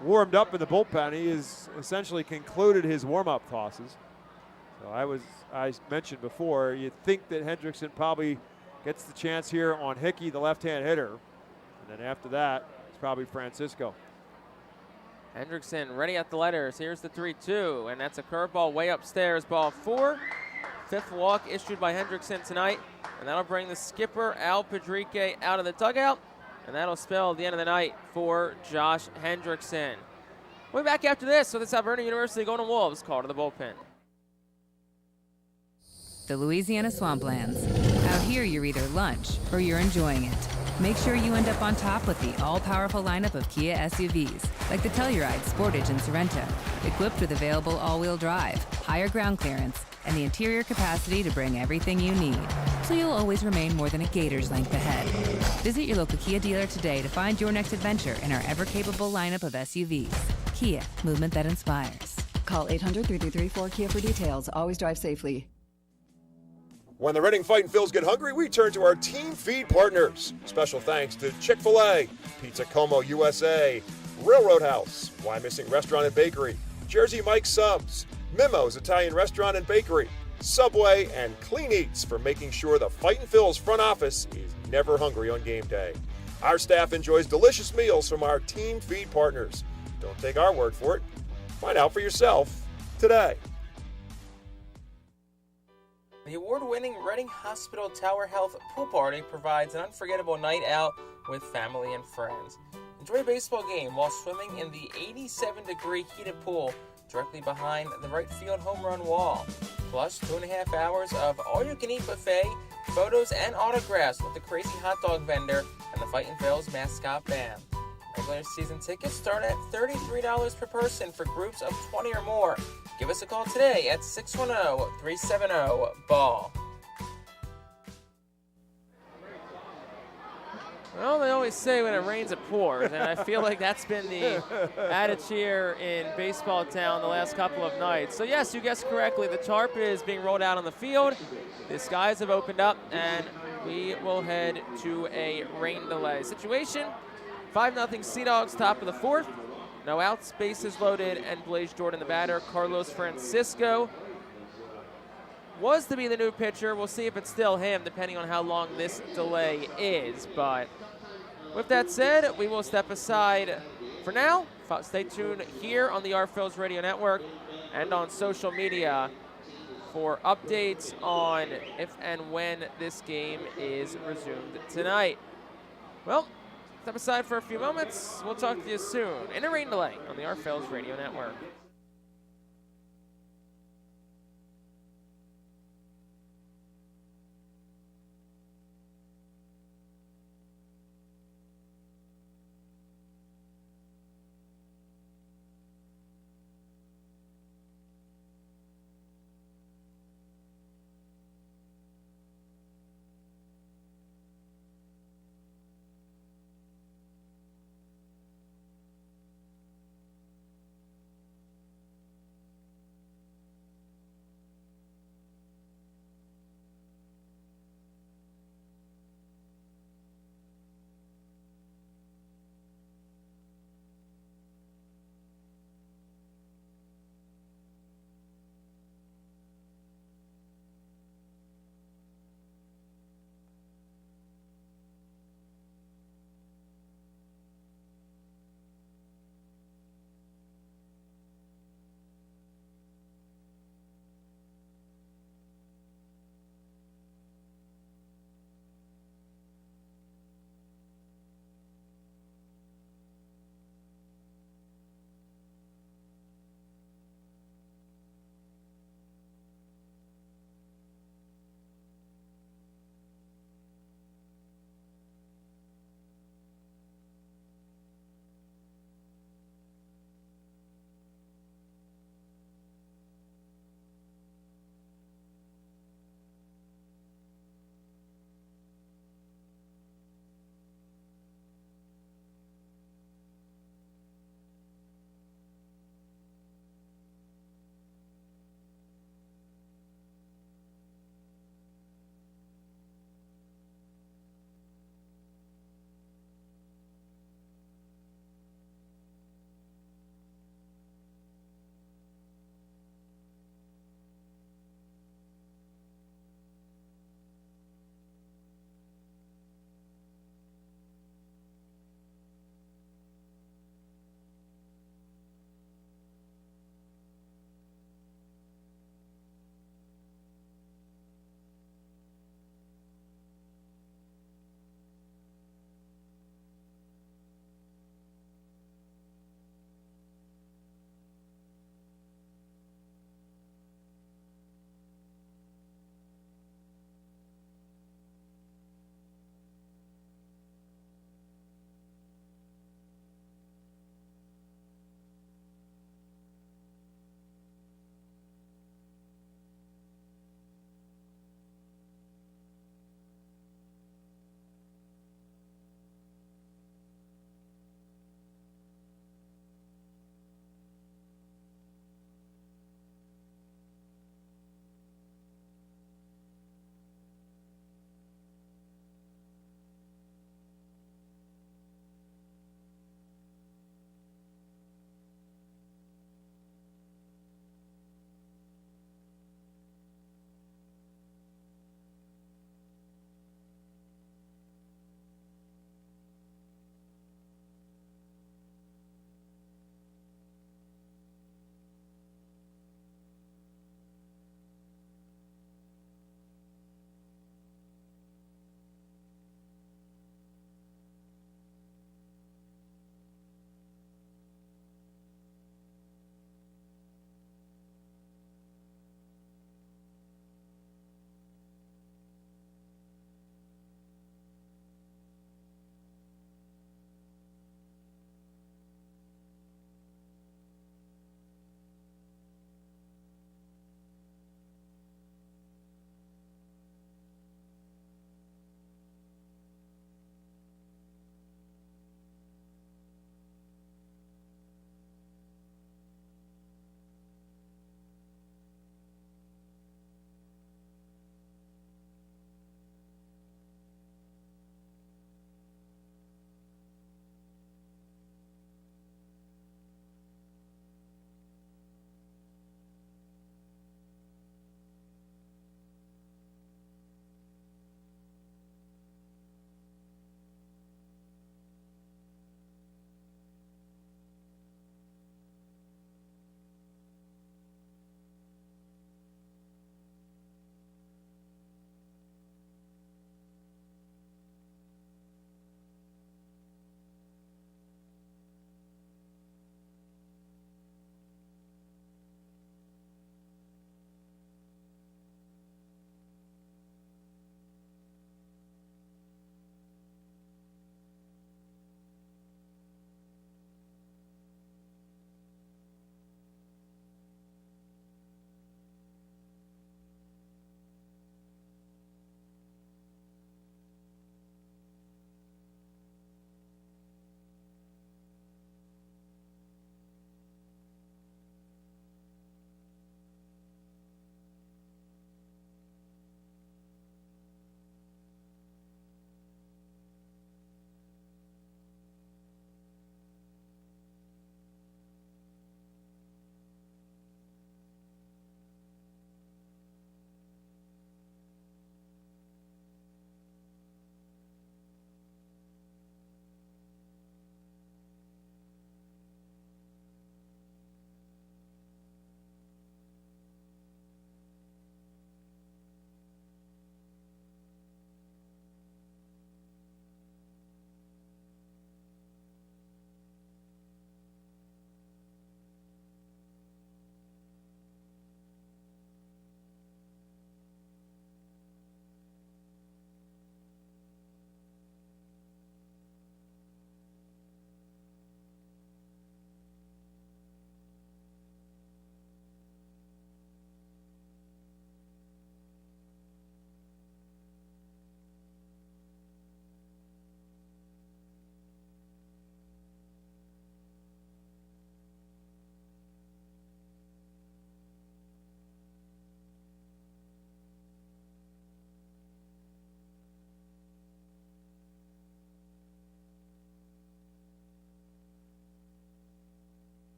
warmed up in the bullpen. He has essentially concluded his warm-up tosses. So I mentioned before, you'd think that Hendrickson probably gets the chance here on Hickey, the left-hand hitter. And then after that, it's probably Francisco. Hendrickson ready at the letters. Here's the 3-2, and that's a curveball way upstairs, ball 4. Fifth walk issued by Hendrickson tonight, and that'll bring the skipper, Al Padrique, out of the dugout, and that'll spell the end of the night for Josh Hendrickson. We'll be back after this with this Alberta University Golden Wolves call to the bullpen. The Louisiana Swamplands. Out here, you're either lunch or you're enjoying it. Make sure you end up on top with the all-powerful lineup of Kia SUVs, like the Telluride, Sportage, and Sorento, equipped with available all-wheel drive, higher ground clearance, and the interior capacity to bring everything you need, so you'll always remain more than a gator's length ahead. Visit your local Kia dealer today to find your next adventure in our ever-capable lineup of SUVs. Kia, movement that inspires. Call 800-3334-KIA for details. Always drive safely. When the Reading Fightin' Phils get hungry, we turn to our team feed partners. Special thanks to Chick-fil-A, Pizza Como USA, Railroad House, Why Missing Restaurant and Bakery, Jersey Mike's Subs, Mimo's Italian Restaurant and Bakery, Subway, and Clean Eats for making sure the Fightin' Phils front office is never hungry on game day. Our staff enjoys delicious meals from our team feed partners. Don't take our word for it. Find out for yourself today. The award-winning Reading Hospital Tower Health Pool Party provides an unforgettable night out with family and friends. Enjoy a baseball game while swimming in the 87-degree heated pool directly behind the right field home run wall. Plus 2.5 hours of all-you-can-eat buffet, photos, and autographs with the crazy hot dog vendor and the Fightin' Phillies mascot band. Regular season tickets start at $33 per person for groups of 20 or more. Give us a call today at 610-370-BALL. Well, they always say when it rains, it pours, and I feel like that's been the adage here in baseball town the last couple of nights. So yes, you guessed correctly, the tarp is being rolled out on the field. The skies have opened up, and we will head to a rain delay situation. 5-0 Sea Dogs, top of the fourth. No outs, bases loaded, and Blaze Jordan, the batter. Carlos Francisco was to be the new pitcher. We'll see if it's still him, depending on how long this delay is. But with that said, we will step aside for now. Stay tuned here on the Phillies Radio Network and on social media for updates on if and when this game is resumed tonight. Well, step aside for a few moments. We'll talk to you soon in a rain delay on the Phillies Radio Network.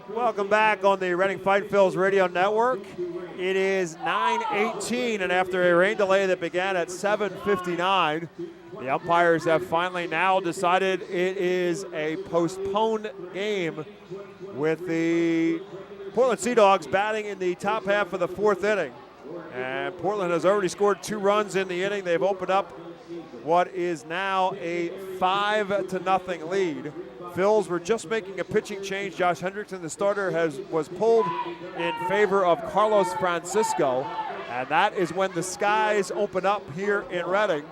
Welcome back on the Reading Fightin' Phillies radio network. It is 9:18, and after a rain delay that began at 7:59, the umpires have finally now decided it is a postponed game with the Portland Sea Dogs batting in the top half of the fourth inning. And Portland has already scored 2 runs in the inning. They've opened up what is now a 5-0 lead. Phils were just making a pitching change. Josh Hendrickson, the starter, was pulled in favor of Carlos Francisco. And that is when the skies open up here in Reading.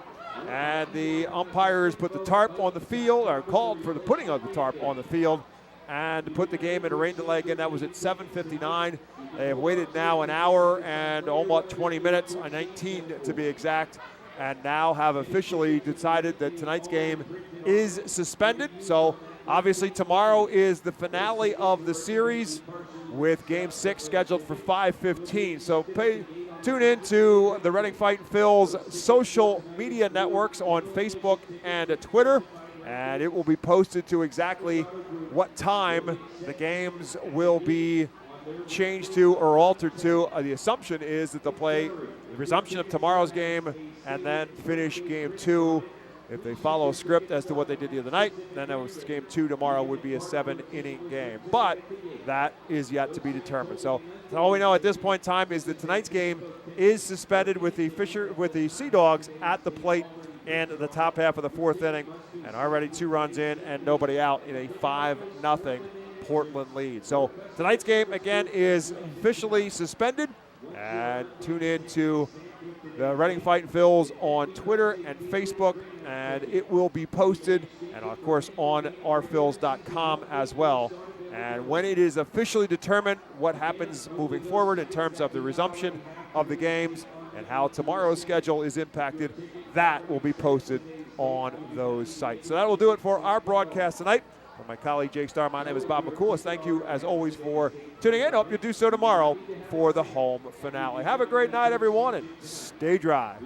And the umpires put the tarp on the field, or called for the putting of the tarp on the field, and put the game in a rain delay. Again, that was at 7:59. They have waited now an hour and almost 20 minutes, 19 to be exact, and now have officially decided that tonight's game is suspended. So obviously tomorrow is the finale of the series with Game 6 scheduled for 5:15. So tune in to the Reading Fightin' Phil's social media networks on Facebook and Twitter, and it will be posted to exactly what time the games will be changed to or altered to. The assumption is that they'll play the resumption of tomorrow's game and then finish Game 2. If they follow a script as to what they did the other night, then it was Game 2 tomorrow would be a 7-inning game. But that is yet to be determined. So all we know at this point in time is that tonight's game is suspended with the Sea Dogs at the plate in the top half of the fourth inning, and already 2 runs in and nobody out in a 5-0 Portland lead. So tonight's game again is officially suspended, and tune in to the Reading Fightin' Phils on Twitter and Facebook, and it will be posted, and of course on ourphils.com as well. And when it is officially determined what happens moving forward in terms of the resumption of the games and how tomorrow's schedule is impacted, that will be posted on those sites. So that will do it for our broadcast tonight. For my colleague Jake Starr, my name is Bob McCoulis. Thank you, as always, for tuning in. Hope you do so tomorrow for the home finale. Have a great night, everyone, and stay dry.